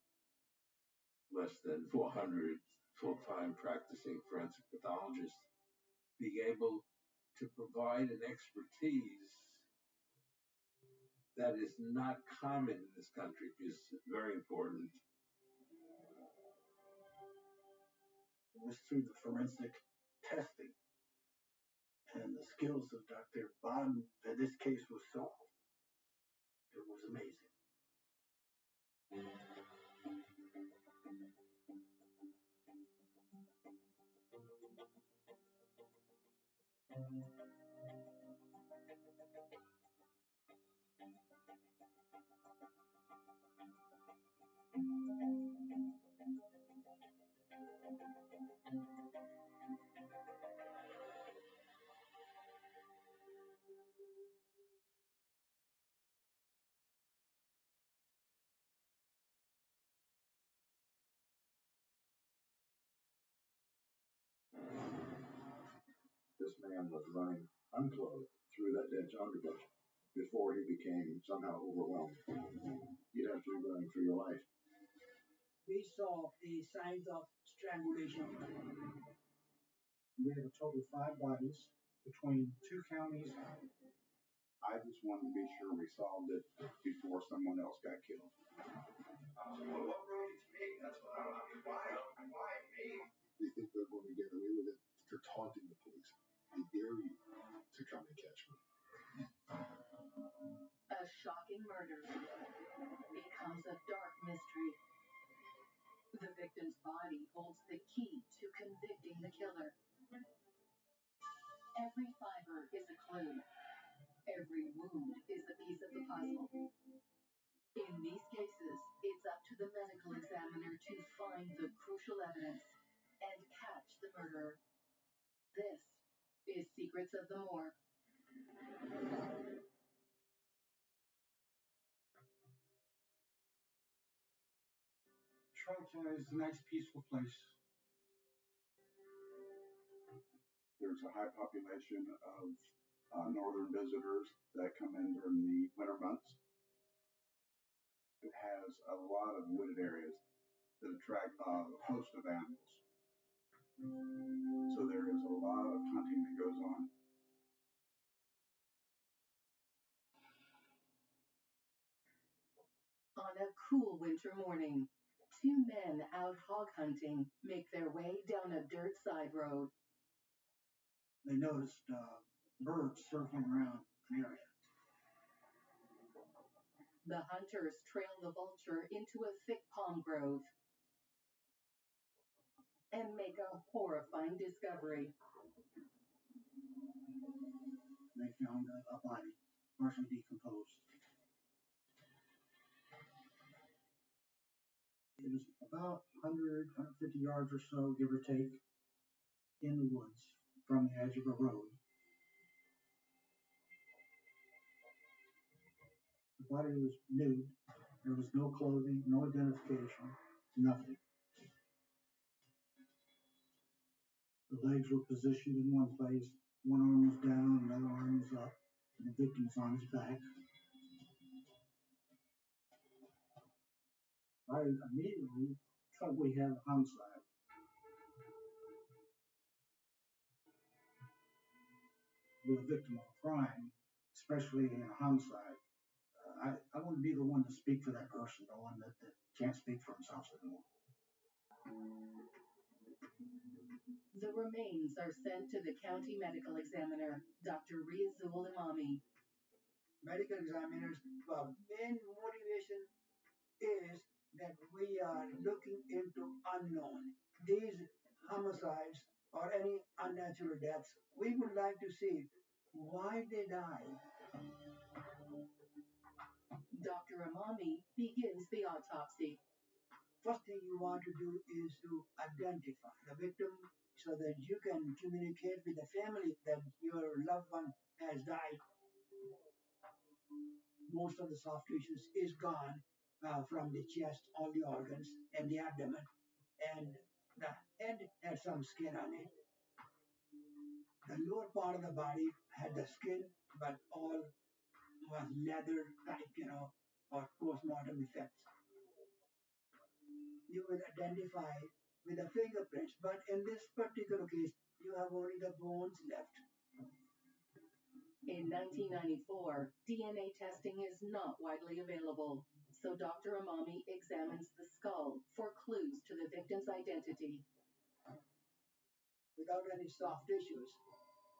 less than 400 full-time practicing forensic pathologists, being able to provide an expertise that is not common in this country is very important. It was through the forensic testing and the skills of Dr. Bodden that this case was solved. It was amazing. This man was running unclothed through that dense underbrush before he became somehow overwhelmed. You'd have to be running for your life. We saw the signs of strangulation. We have a total of 5 bodies between 2 counties. I just wanted to be sure we solved it before someone else got killed. Well, what brought you to me? That's what I mean. Why me? They think they're going to get away with it. They're taunting the police. They dare you to come and catch me. A shocking murder becomes a dark mystery. The victim's body holds the key to convicting the killer. Every fiber is a clue. Every wound is a piece of the puzzle. In these cases, it's up to the medical examiner to find the crucial evidence and catch the murderer. This is Secrets of the Morgue. Charlottetown is a nice, peaceful place. There's a high population of northern visitors that come in during the winter months. It has a lot of wooded areas that attract a host of animals. So there is a lot of hunting that goes on. On a cool winter morning, 2 men out hog hunting make their way down a dirt side road. They noticed birds circling around an area. The hunters trail the vulture into a thick palm grove and make a horrifying discovery. They found a body, partially decomposed. It was about 100, 150 yards or so, give or take, in the woods from the edge of a road. The body was nude. There was no clothing, no identification, nothing. The legs were positioned in one place. One arm was down, another arm was up, and the victim was on his back. I immediately thought we had a homicide. With a victim of a crime, especially in a homicide. I wouldn't be the one to speak for that person, the one that can't speak for himself anymore. The remains are sent to the county medical examiner, Dr. Riazul Imami. Medical examiners, the main motivation is that we are looking into unknown. These homicides or any unnatural deaths, we would like to see why they died. Dr. Imami begins the autopsy. First thing you want to do is to identify the victim so that you can communicate with the family that your loved one has died. Most of the soft tissues is gone from the chest, all the organs, and the abdomen. And the head had some skin on it. The lower part of the body had the skin, but all was leather type, or post-mortem effects. You will identify with the fingerprints, but in this particular case, you have only the bones left. In 1994, DNA testing is not widely available, so Dr. Imami examines the skull for clues to the victim's identity. Without any soft tissues,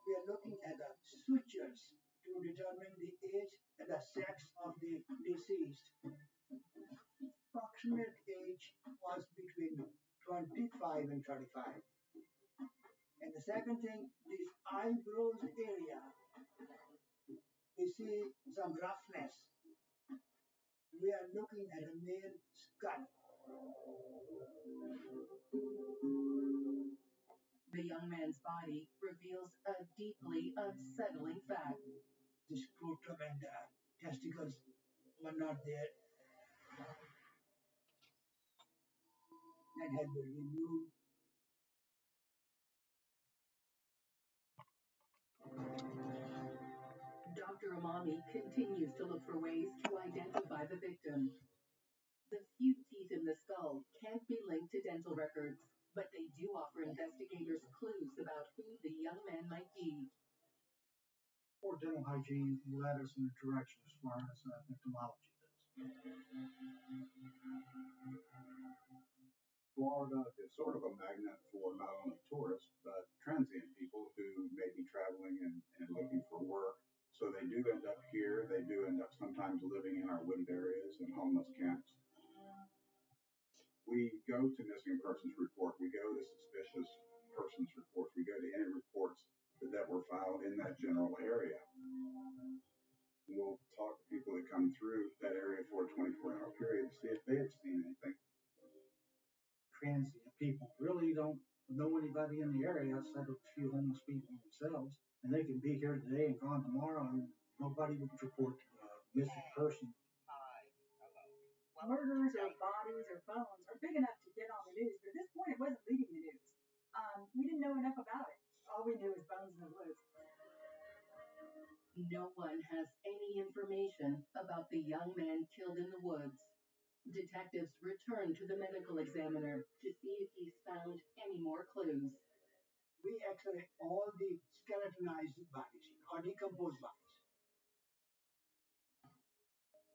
we are looking at the sutures to determine the age and the sex of the deceased. Approximate age was between 25 and 35. And the second thing, this eyebrows area, we see some roughness. We are looking at a male skull. The young man's body reveals a deeply unsettling fact. The scrotum and the testicles were not there and had been removed. Dr. Imami continues to look for ways to identify the victim. The few teeth in the skull can't be linked to dental records, but they do offer investigators clues about who the young man might be. Poor dental hygiene led us in a direction as far as victimology goes. Florida is sort of a magnet for not only tourists, but transient people who may be traveling and looking for work. So they do end up here. They do end up sometimes living in our wooded areas and homeless camps. We go to missing persons report. We go to suspicious persons reports. We go to any reports that were filed in that general area. We'll talk to people that come through that area for a 24-hour period to see if they have seen anything. Transient people really don't know anybody in the area outside of a few homeless people themselves. And they can be here today and gone tomorrow, and nobody would report a missing person. Murders or bodies or phones are big enough to get on the news, but at this point it wasn't leading the news. We didn't know enough about it. All we knew was bones in the woods. No one has any information about the young man killed in the woods. Detectives return to the medical examiner to see if he's found any more clues. We x-ray all the skeletonized bodies or decomposed bodies.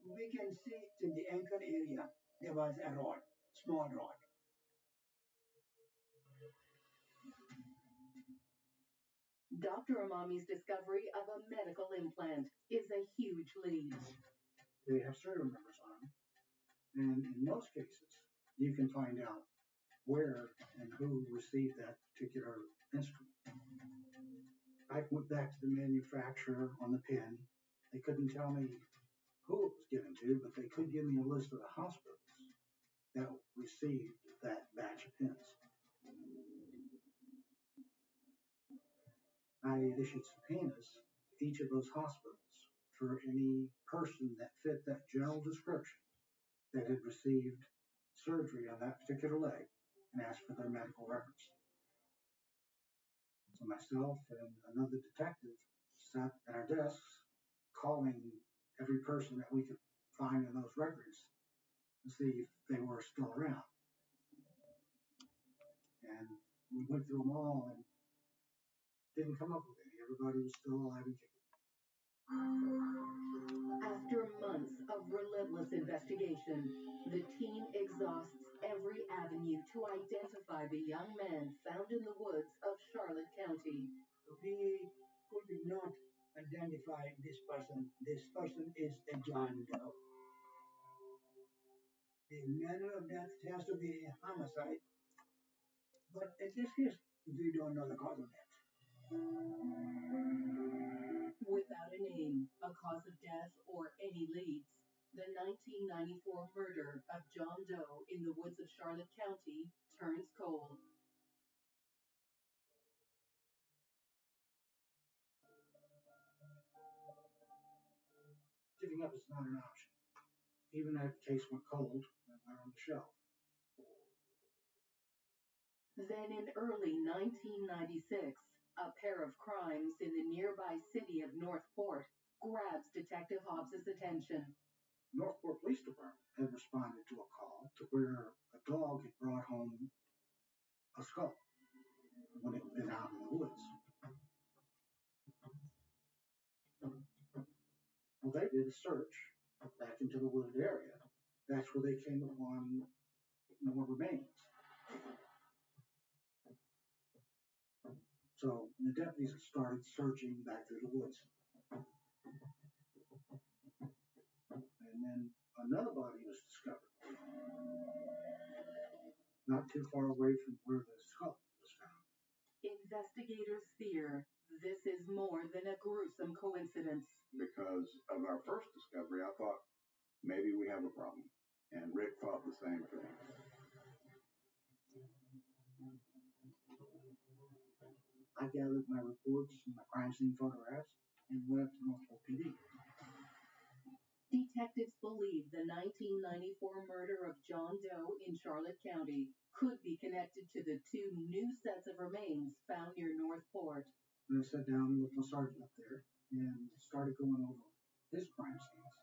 We can see in the ankle area there was a rod, small rod. Dr. Imami's discovery of a medical implant is a huge lead. They have serial numbers on them. And in most cases, you can find out where and who received that particular instrument. I went back to the manufacturer on the pin. They couldn't tell me who it was given to, but they could give me a list of the hospitals that received that batch of pins. I issued subpoenas to each of those hospitals for any person that fit that general description that had received surgery on that particular leg and asked for their medical records. So myself and another detective sat at our desks calling every person that we could find in those records to see if they were still around. And we went through them all and didn't come up with any. Everybody was still alive and kicking. After months of relentless investigation, the team exhausts every avenue to identify the young man found in the woods of Charlotte County. We could not identify this person. This person is a John Doe. The manner of death has to be a homicide, but at this case, we don't know the cause of death. Without a name, a cause of death, or any leads, the 1994 murder of John Doe in the woods of Charlotte County turns cold. Giving up is not an option. Even if the case went cold and went on the shelf. Then in early 1996, a pair of crimes in the nearby city of Northport grabs Detective Hobbs's attention. Northport Police Department had responded to a call to where a dog had brought home a skull when it had been out in the woods. Well, they did a search back into the wooded area. That's where they came upon more remains. So the deputies started searching back through the woods. And then another body was discovered. Not too far away from where the skull was found. Investigators fear this is more than a gruesome coincidence. Because of our first discovery, I thought maybe we have a problem. And Rick thought the same thing. I gathered my reports and my crime scene photographs and went up to Northport PD. Detectives believe the 1994 murder of John Doe in Charlotte County could be connected to the two new sets of remains found near Northport. And I sat down with my sergeant up there and started going over his crime scenes.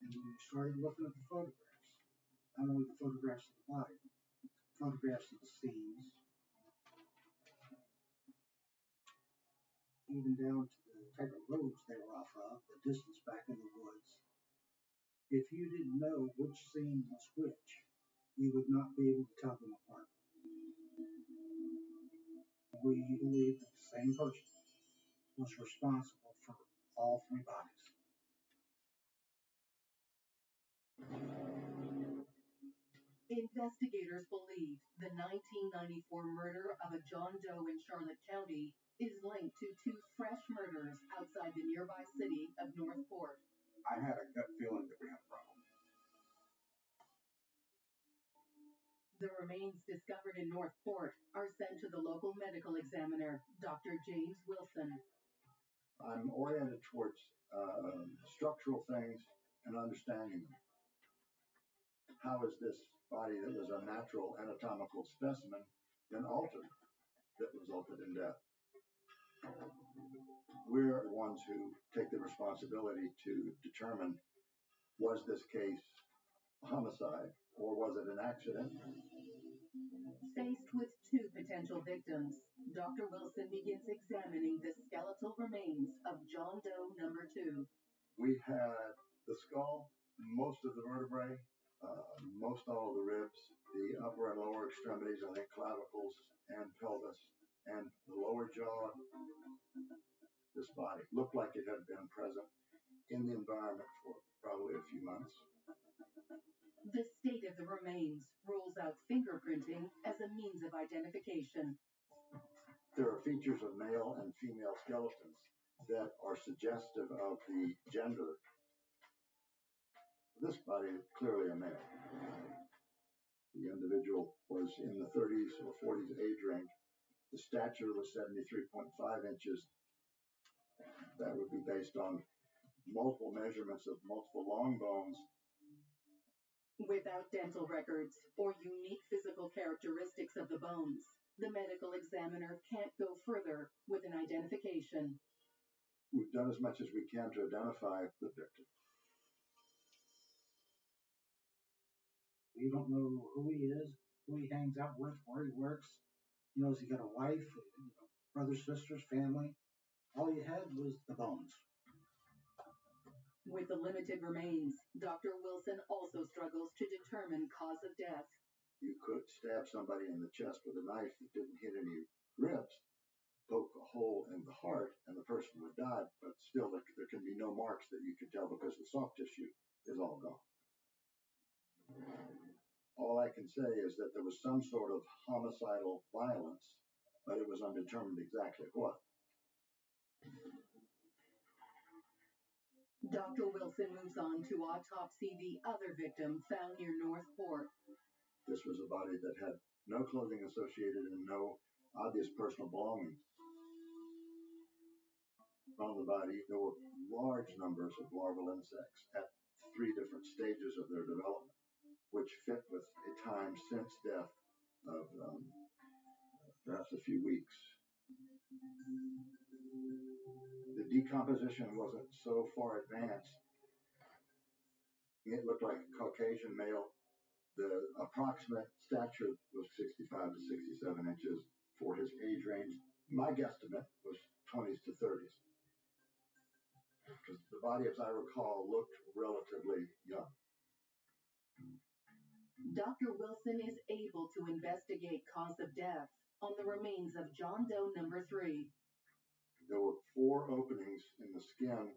And we started looking at the photographs. Not only the photographs of the body, photographs of the scenes, even down to the type of roads they were off of, the distance back in the woods. If you didn't know which scene was which, you would not be able to tell them apart. We believe that the same person was responsible for all three bodies. Investigators believe the 1994 murder of a John Doe in Charlotte County is linked to two fresh murders outside the nearby city of Northport. I had a gut feeling that we had a problem. The remains discovered in Northport are sent to the local medical examiner, Dr. James Wilson. I'm oriented towards structural things and understanding them. How is this body that was a natural anatomical specimen then altered that resulted in death? We're the ones who take the responsibility to determine, was this case a homicide or was it an accident? Faced with two potential victims, Dr. Wilson begins examining the skeletal remains of John Doe number 2. We had the skull, most of the vertebrae, most all of the ribs, the upper and lower extremities, I think clavicles and pelvis, and the lower jaw. This body looked like it had been present in the environment for probably a few months. The state of the remains rules out fingerprinting as a means of identification. There are features of male and female skeletons that are suggestive of the gender. This body is clearly a male. The individual was in the 30s or 40s age range. The stature was 73.5 inches. That would be based on multiple measurements of multiple long bones. Without dental records or unique physical characteristics of the bones, the medical examiner can't go further with an identification. We've done as much as we can to identify the victim. We don't know who he is, who he hangs out with, where he works. You know, has he got a wife, brothers, sisters, family? All you had was the bones. With the limited remains, Dr. Wilson also struggles to determine cause of death. You could stab somebody in the chest with a knife that didn't hit any ribs, poke a hole in the heart, and the person would die, but still there can be no marks that you can tell because the soft tissue is all gone. All I can say is that there was some sort of homicidal violence, but it was undetermined exactly what. Dr. Wilson moves on to autopsy the other victim found near Northport. This was a body that had no clothing associated and no obvious personal belongings. On the body, there were large numbers of larval insects at 3 different stages of their development, which fit with a time since death of perhaps a few weeks. The decomposition wasn't so far advanced. It looked like a Caucasian male. The approximate stature was 65 to 67 inches for his age range. My guesstimate was 20s to 30s. Because the body, as I recall, looked relatively young. Dr. Wilson is able to investigate cause of death on the remains of John Doe number 3. There were 4 openings in the skin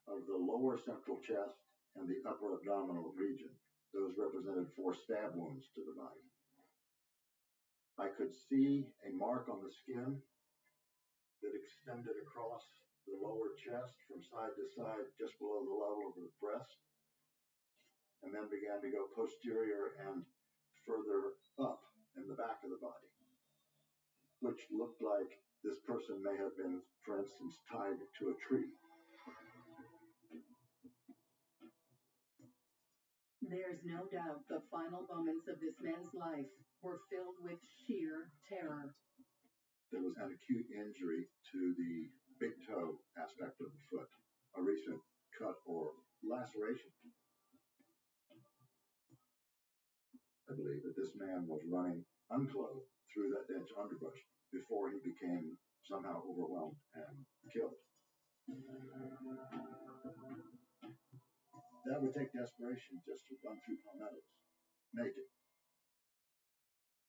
of the lower central chest and the upper abdominal region. Those represented 4 stab wounds to the body. I could see a mark on the skin that extended across the lower chest from side to side just below the level of the breast, and then began to go posterior and further up in the back of the body, which looked like this person may have been, for instance, tied to a tree. There's no doubt the final moments of this man's life were filled with sheer terror. There was an acute injury to the big toe aspect of the foot, a recent cut or laceration. I believe that this man was running unclothed through that dense underbrush before he became somehow overwhelmed and killed. That would take desperation just to run through palmettos, naked.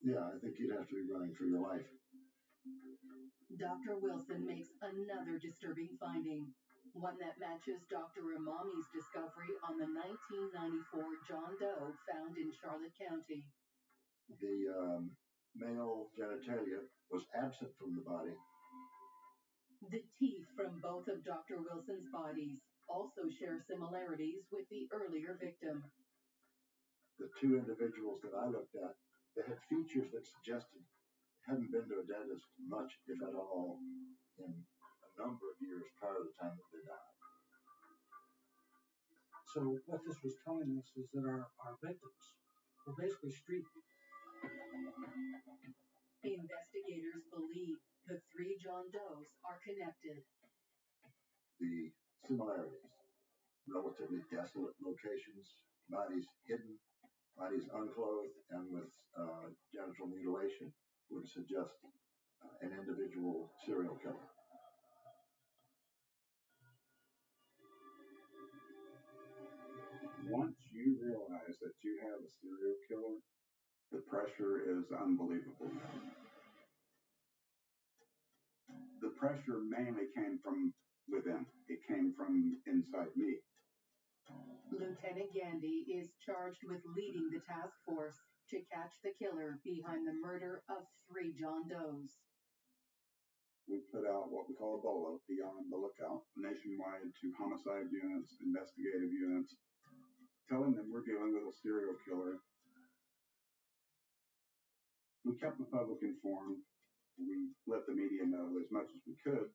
Yeah, I think you'd have to be running for your life. Dr. Wilson makes another disturbing finding, one that matches Dr. Imami's discovery on the 1994 John Doe found in Charlotte County. The male genitalia was absent from the body. The teeth from both of Dr. Wilson's bodies also share similarities with the earlier victim. The 2 individuals that I looked at, they had features that suggested hadn't been to a dentist much, if at all, in a number of years prior to the time that they died. So what this was telling us is that our victims were basically street people. Investigators believe the 3 John Does are connected. The similarities, relatively desolate locations, bodies hidden, bodies unclothed, and with genital mutilation would suggest an individual serial killer. Once you realize that you have a serial killer, the pressure is unbelievable. The pressure mainly came from within. It came from inside me. Lieutenant Gandy is charged with leading the task force to catch the killer behind the murder of 3 John Does. We put out what we call a BOLA, Beyond the Lookout, nationwide to homicide units, investigative units, telling them we're dealing with a serial killer We kept the public informed. We let the media know as much as we could.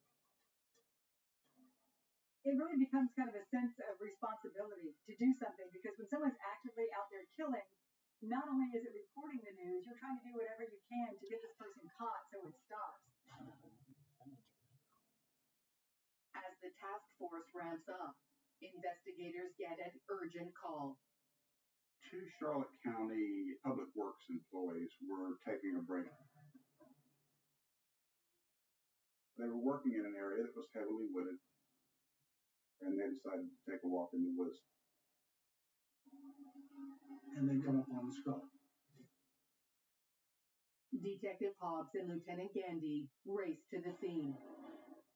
It really becomes kind of a sense of responsibility to do something, because when someone's actively out there killing, not only is it reporting the news, you're trying to do whatever you can to get this person caught so it stops. As the task force ramps up, investigators get an urgent call. 2 Charlotte County Public Works employees were taking a break. They were working in an area that was heavily wooded, and they decided to take a walk in the woods. And they come up on the skull. Detective Hobbs and Lieutenant Gandy race to the scene.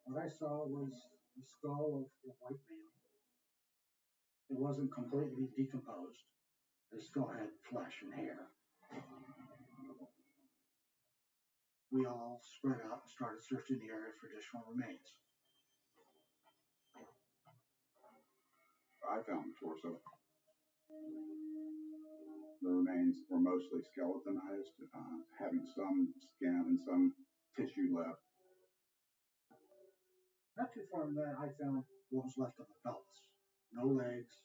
What I saw was the skull of a white male. It wasn't completely decomposed. The skull had flesh and hair. We all spread out and started searching the area for additional remains. I found the torso. The remains were mostly skeletonized, having some skin and some tissue left. Not too far from that, I found what was left of the pelvis. No legs,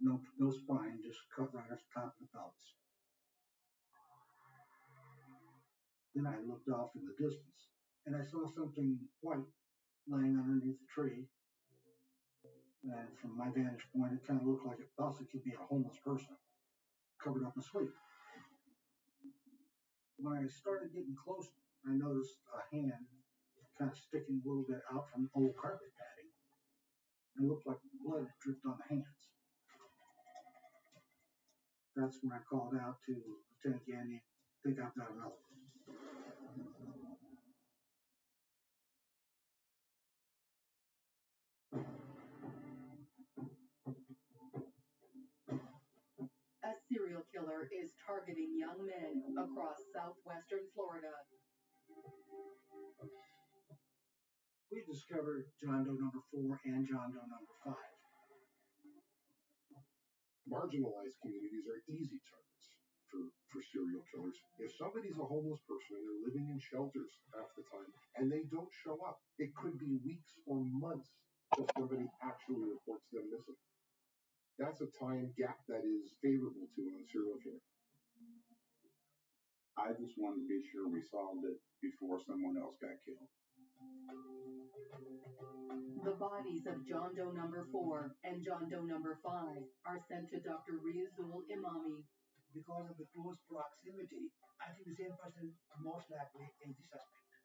no spine, just cut right off the top of the pelvis. Then I looked off in the distance, and I saw something white laying underneath the tree. And from my vantage point, it kind of looked like it possibly could be a homeless person covered up in sleep. When I started getting close, I noticed a hand kind of sticking a little bit out from old carpet padding. It looked like blood had dripped on the hands. That's when I called out to Lieutenant Gandy. I think I've got another one. A serial killer is targeting young men across southwestern Florida. We discovered John Doe number 4 and John Doe number 5. Marginalized communities are easy targets for serial killers. If somebody's a homeless person and they're living in shelters half the time and they don't show up, it could be weeks or months till somebody actually reports them missing. That's a time gap that is favorable to a serial killer. I just wanted to be sure we solved it before someone else got killed. The bodies of John Doe number 4 and John Doe number 5 are sent to Dr. Riazul Imami. Because of the close proximity, I think the same person most likely is the suspect.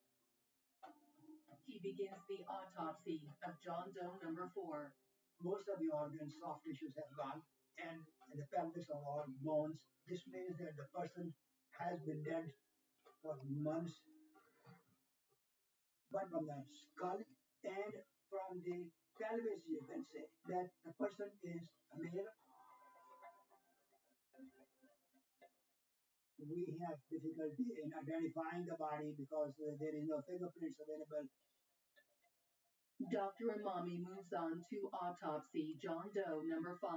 He begins the autopsy of John Doe number 4. Most of the organs, soft tissues have gone, and in the pelvis are all bones. This means that the person has been dead for months. But from the skull and from the pelvis, you can say that the person is a male. We have difficulty in identifying the body because there is no fingerprints available. Dr. Imami moves on to autopsy John Doe number 5.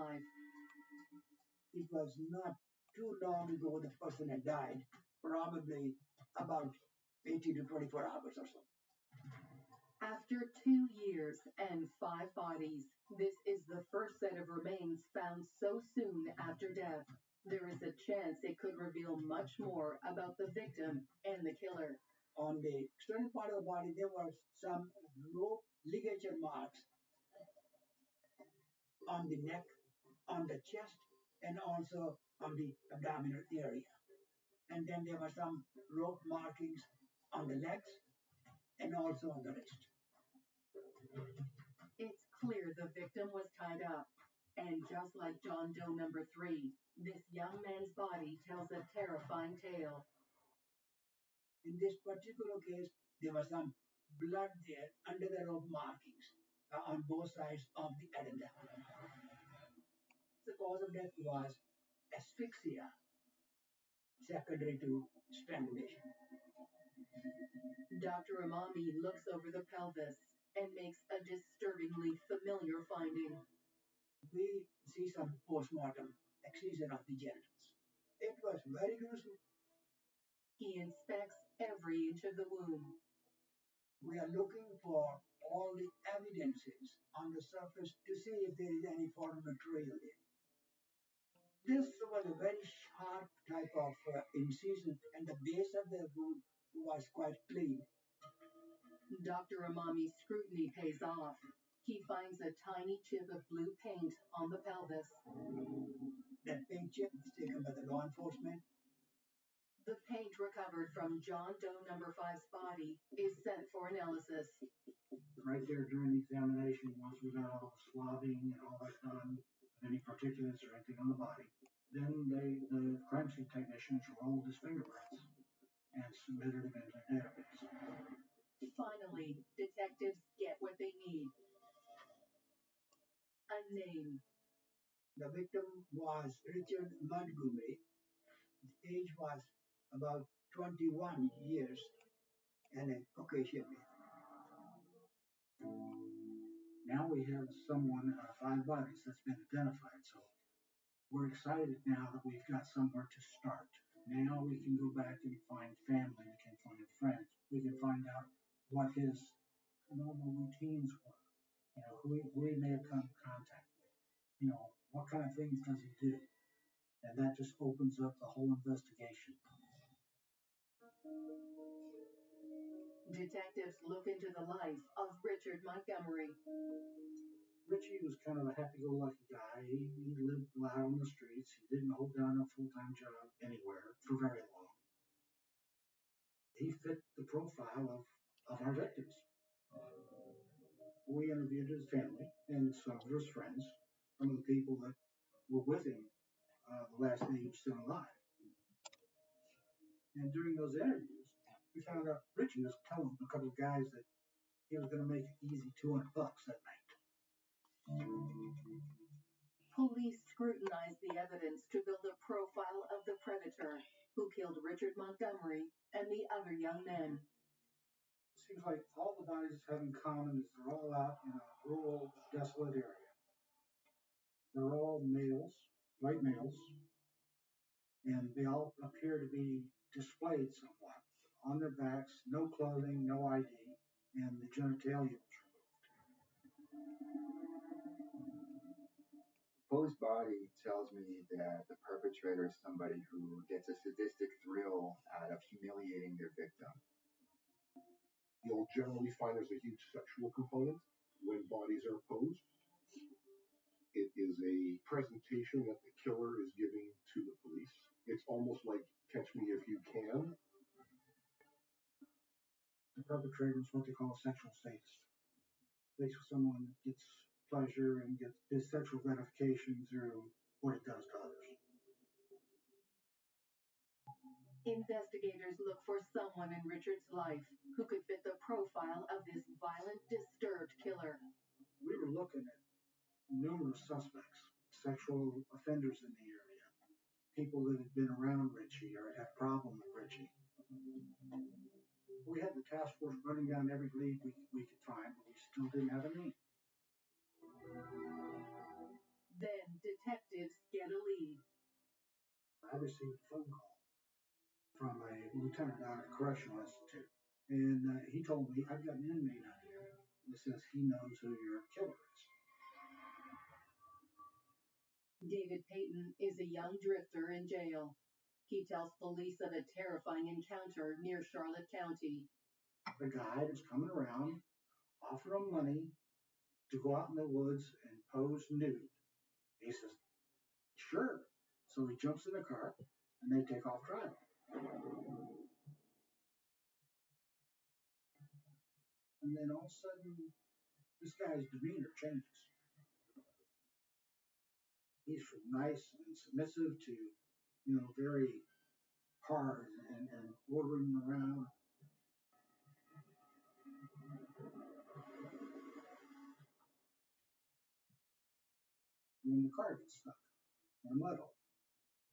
It was not too long ago the person had died, probably about 18 to 24 hours or so. After 2 years and 5 bodies, this is the first set of remains found so soon after death. There is a chance it could reveal much more about the victim and the killer. On the external part of the body, there were some rope ligature marks on the neck, on the chest, and also on the abdominal area. And then there were some rope markings on the legs and also on the wrist. It's clear the victim was tied up. And just like John Doe number 3, this young man's body tells a terrifying tale. In this particular case, there was some blood there under the rope markings on both sides of the addendum. The cause of death was asphyxia, secondary to strangulation. Dr. Imami looks over the pelvis and makes a disturbingly familiar finding. We see some post-mortem excision of the genitals. It was very gruesome. He inspects every inch of the wound. We are looking for all the evidences on the surface to see if there is any foreign material in. This was a very sharp type of incision, and the base of the wound was quite clean. Dr. Amami's scrutiny pays off. He finds a tiny chip of blue paint on the pelvis. That paint chip was taken by the law enforcement. The paint recovered from John Doe number 5's body is sent for analysis. Right there during the examination, once we got all the swabbing and all that done, any particulates or anything on the body, then the crime scene technicians rolled his fingerprints and submitted them into the database. Finally, detectives get what they need. A name. The victim was Richard Montgomery. His age was about 21 years and a Caucasian male. Now we have someone out of 5 bodies that's been identified, so we're excited now that we've got somewhere to start. Now we can go back and find family, we can find friends, we can find out what his normal routines were, who he may have come in contact with, what kind of things does he do? And that just opens up the whole investigation. Detectives look into the life of Richard Montgomery. Richie was kind of a happy-go-lucky guy. He lived loud on the streets. He didn't hold down a full-time job anywhere for very long. He fit the profile of our victims. We interviewed his family and some of his friends, some of the people that were with him the last day he was still alive. And during those interviews, we found out Richie was telling a couple of guys that he was going to make an easy $200 that night. Police scrutinize the evidence to build a profile of the predator who killed Richard Montgomery and the other young men. It seems like all the bodies have in common is they're all out in a rural, desolate area. They're all males, white males, and they all appear to be displayed somewhat. On their backs, no clothing, no ID, and the genitalia was removed. Poe's body tells me that the perpetrator is somebody who gets a sadistic thrill out of humiliating their victim. You'll generally find there's a huge sexual component when bodies are posed. It is a presentation that the killer is giving to the police. It's almost like Catch Me If You Can. The perpetrator is what they call a sexual sadist. Basically someone that gets pleasure and gets his sexual gratification through what it does to others. Investigators look for someone in Richard's life who could fit the profile of this violent, disturbed killer. We were looking at numerous suspects, sexual offenders in the area, people that had been around Richie or had a problem with Richie. We had the task force running down every lead we could find, but we still didn't have a name. Then detectives get a lead. I received a phone call from a lieutenant out of Correctional Institute, and he told me, I've got an inmate out here that says he knows who your killer is. David Payton is a young drifter in jail. He tells police of a terrifying encounter near Charlotte County. The guy that's coming around offered him money to go out in the woods and pose nude. He says, sure. So he jumps in the car and they take off driving. And then all of a sudden, this guy's demeanor changes. He's from nice and submissive to, very hard and ordering around. And then the car gets stuck in a muddle.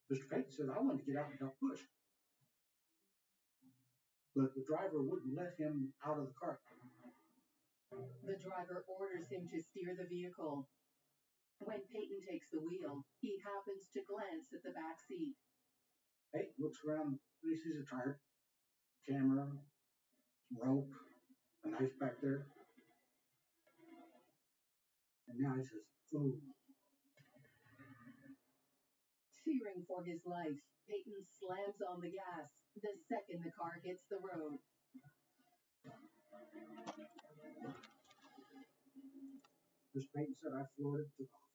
Mr. Payton said, I wanted to get out and help push. But the driver wouldn't let him out of the car. The driver orders him to steer the vehicle. When Payton takes the wheel, he happens to glance at the back seat. Payton looks around and he sees a tarp camera, some rope, a knife back there. And now he says, "Ooh." Fearing for his life, Peyton slams on the gas the second the car hits the road. Miss Peyton said, "I floored it, took off."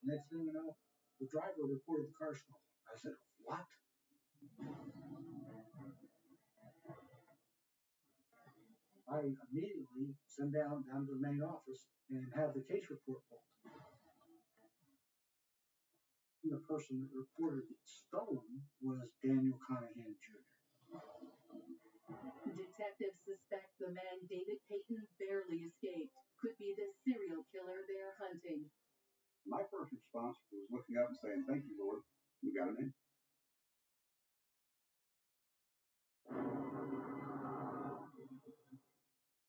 Next thing you know, the driver reported the car stolen. I said, "What?" I immediately send down to the main office and have the case report pulled. And the person that reported it stolen was Daniel Conahan Jr. Detectives suspect the man David Peyton barely escaped could be the serial killer they're hunting. My first response was looking up and saying, "Thank you, Lord. We got a name."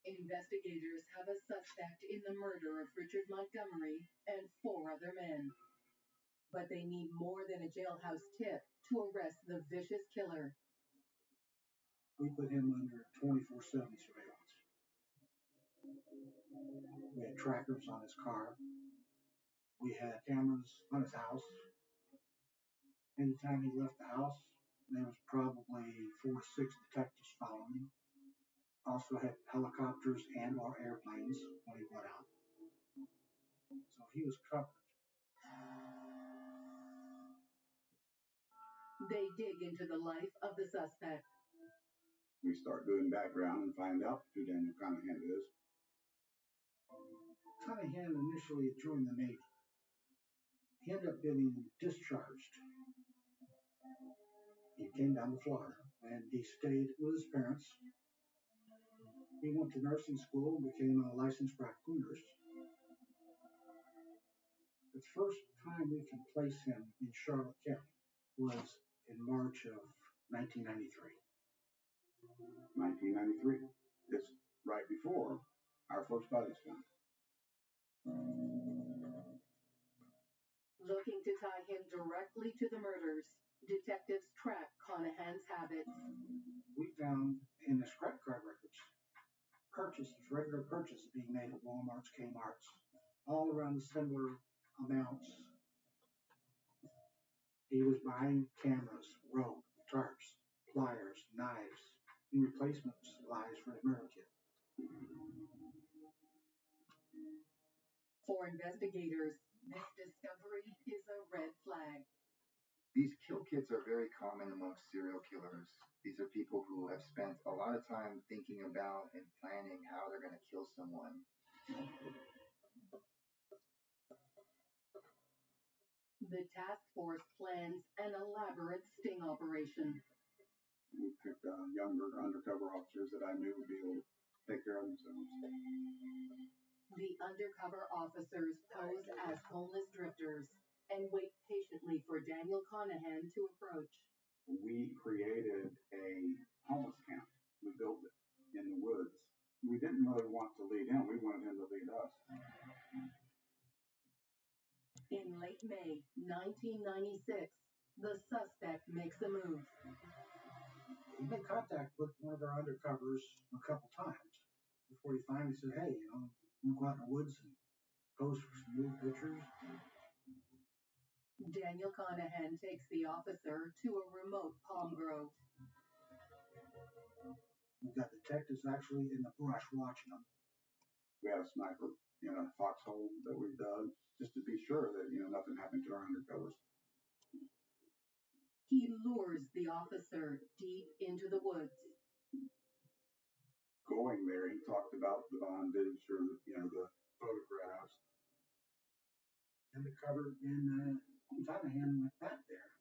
Investigators have a suspect in the murder of Richard Montgomery and 4 other men. But they need more than a jailhouse tip to arrest the vicious killer. We put him under 24/7 surveillance. We had trackers on his car. We had cameras on his house. Anytime he left the house, there was probably 4 to 6 detectives following him. Also had helicopters and or airplanes when he went out. So he was covered. They dig into the life of the suspect. We start doing background and find out who Daniel Conahan is. Conahan initially joined the Navy. He ended up getting discharged. He came down to Florida and he stayed with his parents. He went to nursing school and became a licensed practical nurse. The first time we can place him in Charlotte County was in March of 1993. 1993. It's right before our first body's found. Looking to tie him directly to the murders, detectives track Conahan's habits. We found in his credit card records regular purchases being made at Walmart's, Kmart's, all around similar amounts. He was buying cameras, rope, tarps, pliers, knives, and replacement supplies for the murder kit. For investigators, this discovery is a red flag. These kill kits are very common amongst serial killers. These are people who have spent a lot of time thinking about and planning how they're going to kill someone. The task force plans an elaborate sting operation. We picked younger undercover officers that I knew would be able to take care of themselves. The undercover officers pose as homeless drifters and wait patiently for Daniel Conahan to approach. We created a homeless camp. We built it in the woods. We didn't really want to lead him. We wanted him to lead us. In late May 1996, the suspect makes a move. He made contact with one of our undercovers a couple times before he finally said, "Hey, I'm going to go out in the woods and pose for some new pictures." Daniel Conahan takes the officer to a remote palm grove. We've got detectives actually in the brush watching them. We had a sniper in a foxhole that we dug just to be sure that nothing happened to our undercovers. He lures the officer deep into the woods. Going there, he talked about the bondage or the photographs. Undercover and Conahan went back there,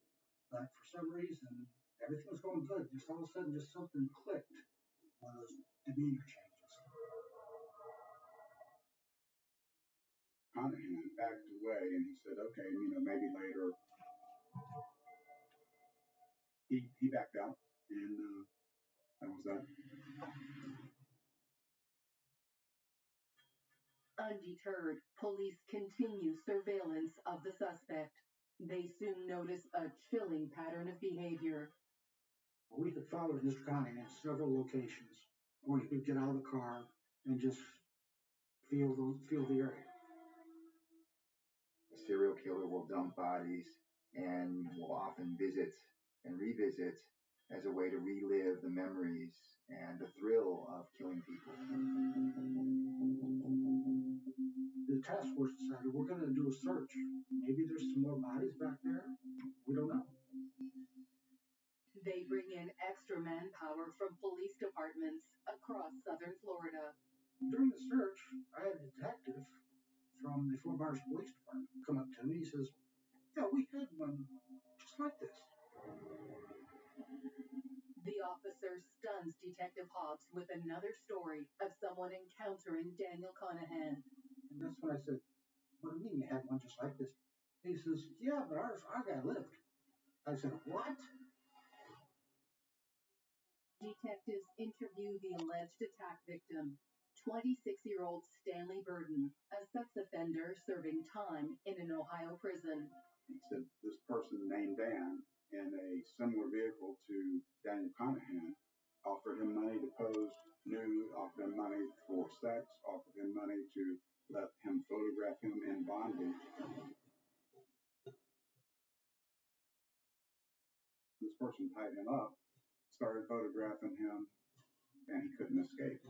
but for some reason everything was going good. Just all of a sudden, just something clicked. One of those demeanor changes. Conahan backed away and he said, "Okay, maybe later." He backed out, and that was that. Undeterred, police continue surveillance of the suspect. They soon notice a chilling pattern of behavior. We could follow Mr. Conning at several locations, or you could get out of the car and just feel the area. A serial killer will dump bodies and will often visit and revisit as a way to relive the memories and the thrill of killing people. The task force decided we're going to do a search. Maybe there's some more bodies back there. We don't know. They bring in extra manpower from police departments across southern Florida. During the search, I had a detective from the Fort Myers Police Department come up to me. He says, "Yeah, we had one just like this." The officer stuns Detective Hobbs with another story of someone encountering Daniel Conahan. And that's when I said, "What do you mean you had one just like this?" He says, "Yeah, but our guy lived." I said, "What?" Detectives interview the alleged attack victim, 26-year-old Stanley Burden, a sex offender serving time in an Ohio prison. He said this person named Dan in a similar vehicle to Daniel Conahan offered him money to pose nude, offered him money for sex, offered him money to let him photograph him in bondage. This person tied him up, started photographing him, and he couldn't escape.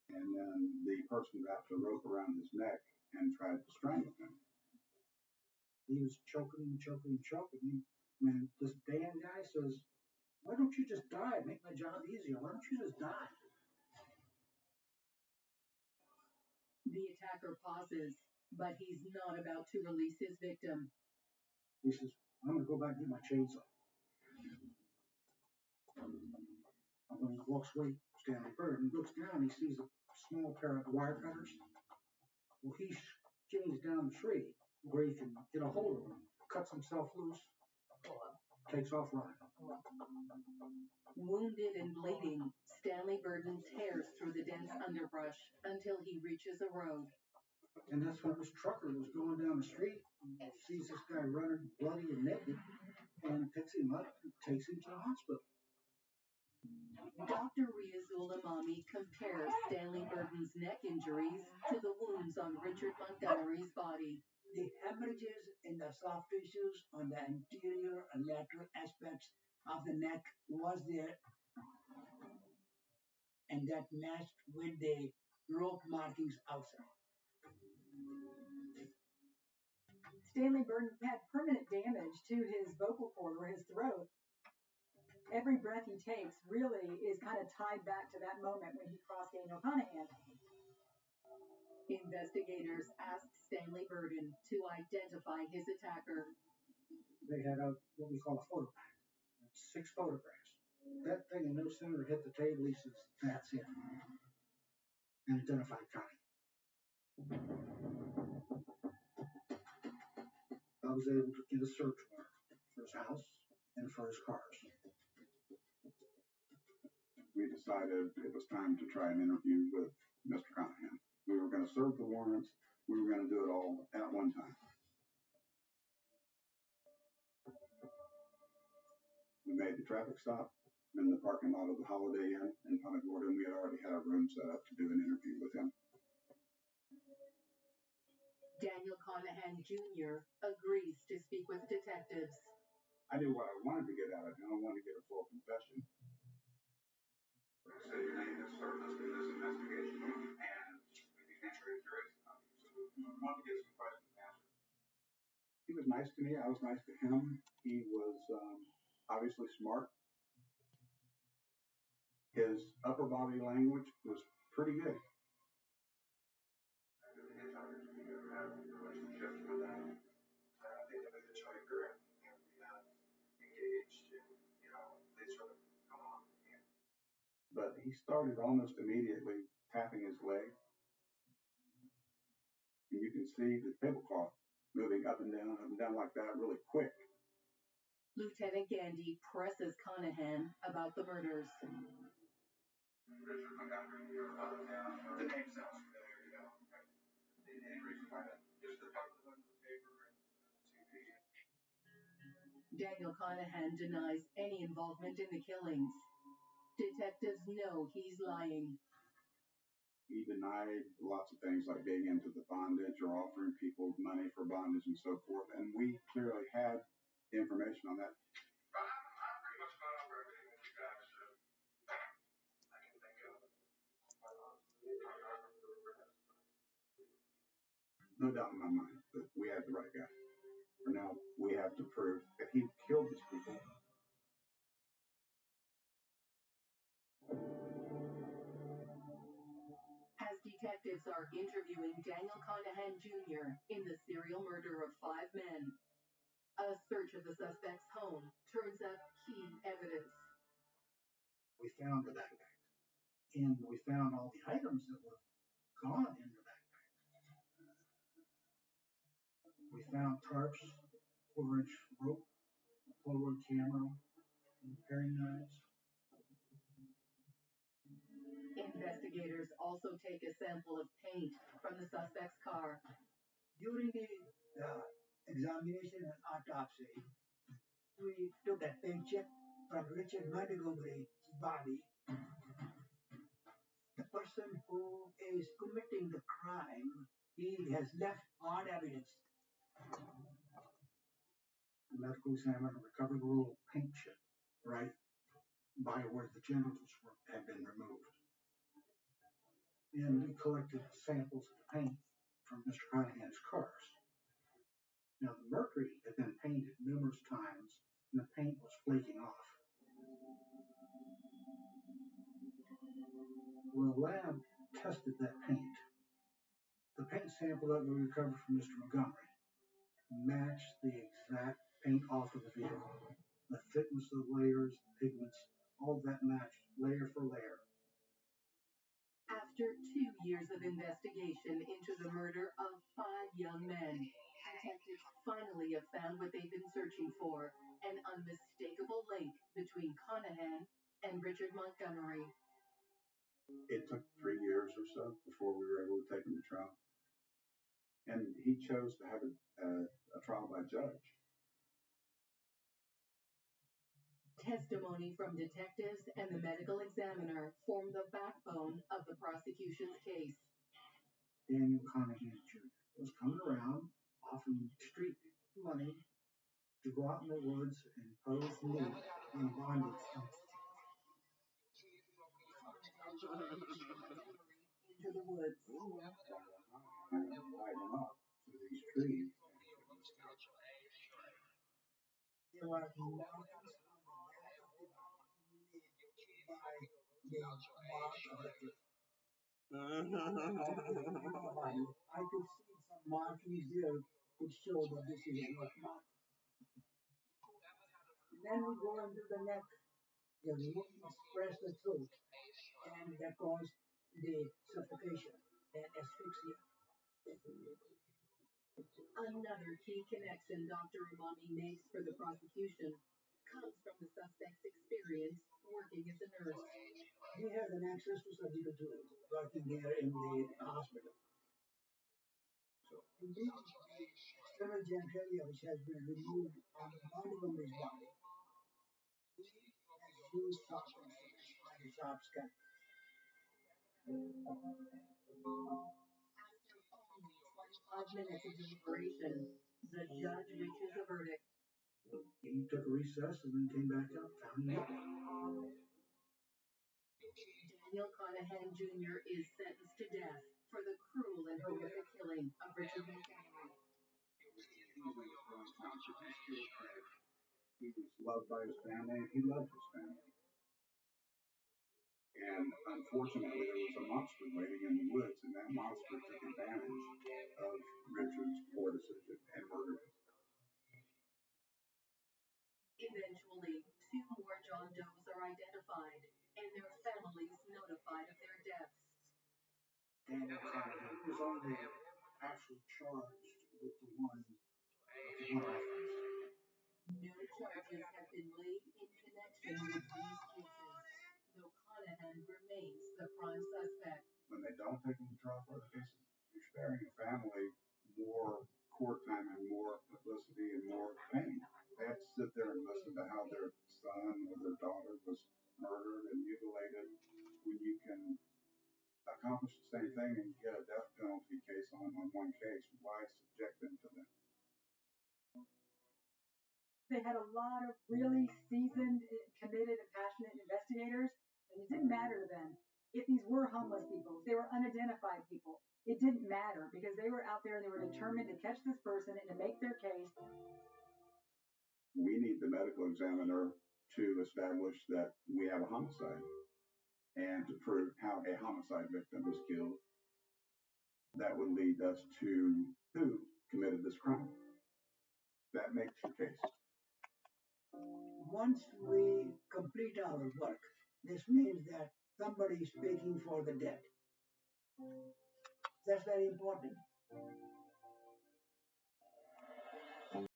And then the person wrapped a rope around his neck and tried to strangle him. He was choking him. And this Dan guy says, "Why don't you just die? Make my job easier. Why don't you just die?" The attacker pauses, but he's not about to release his victim. He says, "I'm going to go back and get my chainsaw." And when he walks away, Stanley Burden looks down, he sees a small pair of wire cutters. Well, he skinnies down the tree where he can get a hold of them, cuts himself loose, takes off running. Wounded and bleeding, Stanley Burden tears through the dense underbrush until he reaches a road. And that's when this trucker was going down the street, sees this guy running bloody and naked, and picks him up and takes him to the hospital. Dr. Riazul Imami compares Stanley Burden's neck injuries to the wounds on Richard Montgomery's body. The hemorrhages in the soft tissues on the anterior and lateral aspects of the neck was there, and that matched with the rope markings outside. Stanley Burden had permanent damage to his vocal cord or his throat. Every breath he takes really is kind of tied back to that moment when he crossed Daniel Conahan. Investigators asked Stanley Burden to identify his attacker. They had what we call a photo pack. 6 photographs. That thing no sooner hit the table, he says, "That's it." And identified Connie. I was able to get a search warrant for his house and for his cars. We decided it was time to try an interview with Mr. Conahan. We were going to serve the warrants. We were going to do it all at one time. We made the traffic stop in the parking lot of the Holiday Inn in Punta Gorda, and we had already had a room set up to do an interview with him. Daniel Conahan Jr. agrees to speak with detectives. I knew what I wanted to get out of him. I wanted to get a full confession. Say your name and start us in this investigation, and we became very curious about you. So we wanted to get some questions answered. He was nice to me. I was nice to him. He was obviously smart. His upper body language was pretty good. I think the hitchhikers, we ever have relationships with them. I think of a hitchhiker and we have engaged and, they sort of come on. But he started almost immediately tapping his leg. And you can see the tablecloth moving up and down like that really quick. Lieutenant Gandy presses Conahan about the murders. Richard Montgomery, you're out of town. The name sounds familiar, Any reason why that? Just the title of the paper. Daniel Conahan denies any involvement in the killings. Detectives know he's lying. He denied lots of things like being into the bondage or offering people money for bondage and so forth. And we clearly had information on that. But I'm pretty much gone over everything that you guys I can think of. No doubt in my mind that we had the right guy. For now, we have to prove that he killed these people. As detectives are interviewing Daniel Conahan Jr. in the serial murder of 5 men, a search of the suspect's home turns up key evidence. We found the backpack, and we found all the items that were gone in the backpack. We found tarps, 4-inch rope, a Polaroid camera, and paring knives. Investigators also take a sample of paint from the suspect's car. During the examination and autopsy, we took a paycheck from Richard Montgomery's body. The person who is committing the crime, he has left on evidence. The medical examiner recovered a little paint chip right by where the genitals had been removed. And we collected samples of paint from Mr. Conahan's cars. Now, the Mercury had been painted numerous times, and the paint was flaking off. Well, the lab tested that paint. The paint sample that we recovered from Mr. Montgomery matched the exact paint off of the vehicle. The thickness of the layers, pigments, all that matched layer for layer. After 2 years of investigation into the murder of 5 young men, detectives finally have found what they've been searching for, an unmistakable link between Conahan and Richard Montgomery. It took 3 years or so before we were able to take him to trial. And he chose to have a trial by judge. Testimony from detectives and the medical examiner form the backbone of the prosecution's case. Daniel Conahan Jr. was coming around offering street money to go out in the woods and pose nude in bondage. Into the woods. And tied him up to these trees. There were mountains on the back of the lid by the mark of the cliff. I could see some markings there which show that this is a rock mark. And then we go into the neck, the lungs press the throat, and that caused the suffocation and asphyxia. Another key connection Dr. Umami makes for the prosecution comes from the suspect's experience working as a nurse. He has an access to surgical tools working there in the hospital. So, indeed, the external genitalia which has been removed on Montgomery's body, he has used sharp instruments like a sharp scalpel. After only 25 minutes of deliberation, the judge reaches a verdict. He took a recess and then came back up, found him guilty. Daniel Conahan Jr. is sentenced to death for the cruel and horrific killing of Richard Montgomery. He was loved by his family, and he loved his family. And unfortunately, there was a monster waiting in the woods, and that monster took advantage of Richard's poor decision and murdered him. Eventually, 2 more John Does are identified, and their families notified of their deaths. Daniel Conahan was only actually charged with the one reference. No charges have been laid in connection with these cases, though Conahan remains the prime suspect. When they don't take him to trial for the cases, you're sparing a family more court time and more publicity and more pain. They have to sit there and listen to how their son or their daughter was murdered and mutilated when you can accomplish the same thing and get a death penalty case on one case. Why subject them to that? They had a lot of really seasoned, committed, and passionate investigators, and it didn't matter to them if these were homeless people, if they were unidentified people. It didn't matter because they were out there and they were determined to catch this person and to make their case. We need the medical examiner to establish that we have a homicide and to prove how a homicide victim was killed. That would lead us to who committed this crime. That makes the case. Once we complete our work, this means that somebody is speaking for the dead. That's very important.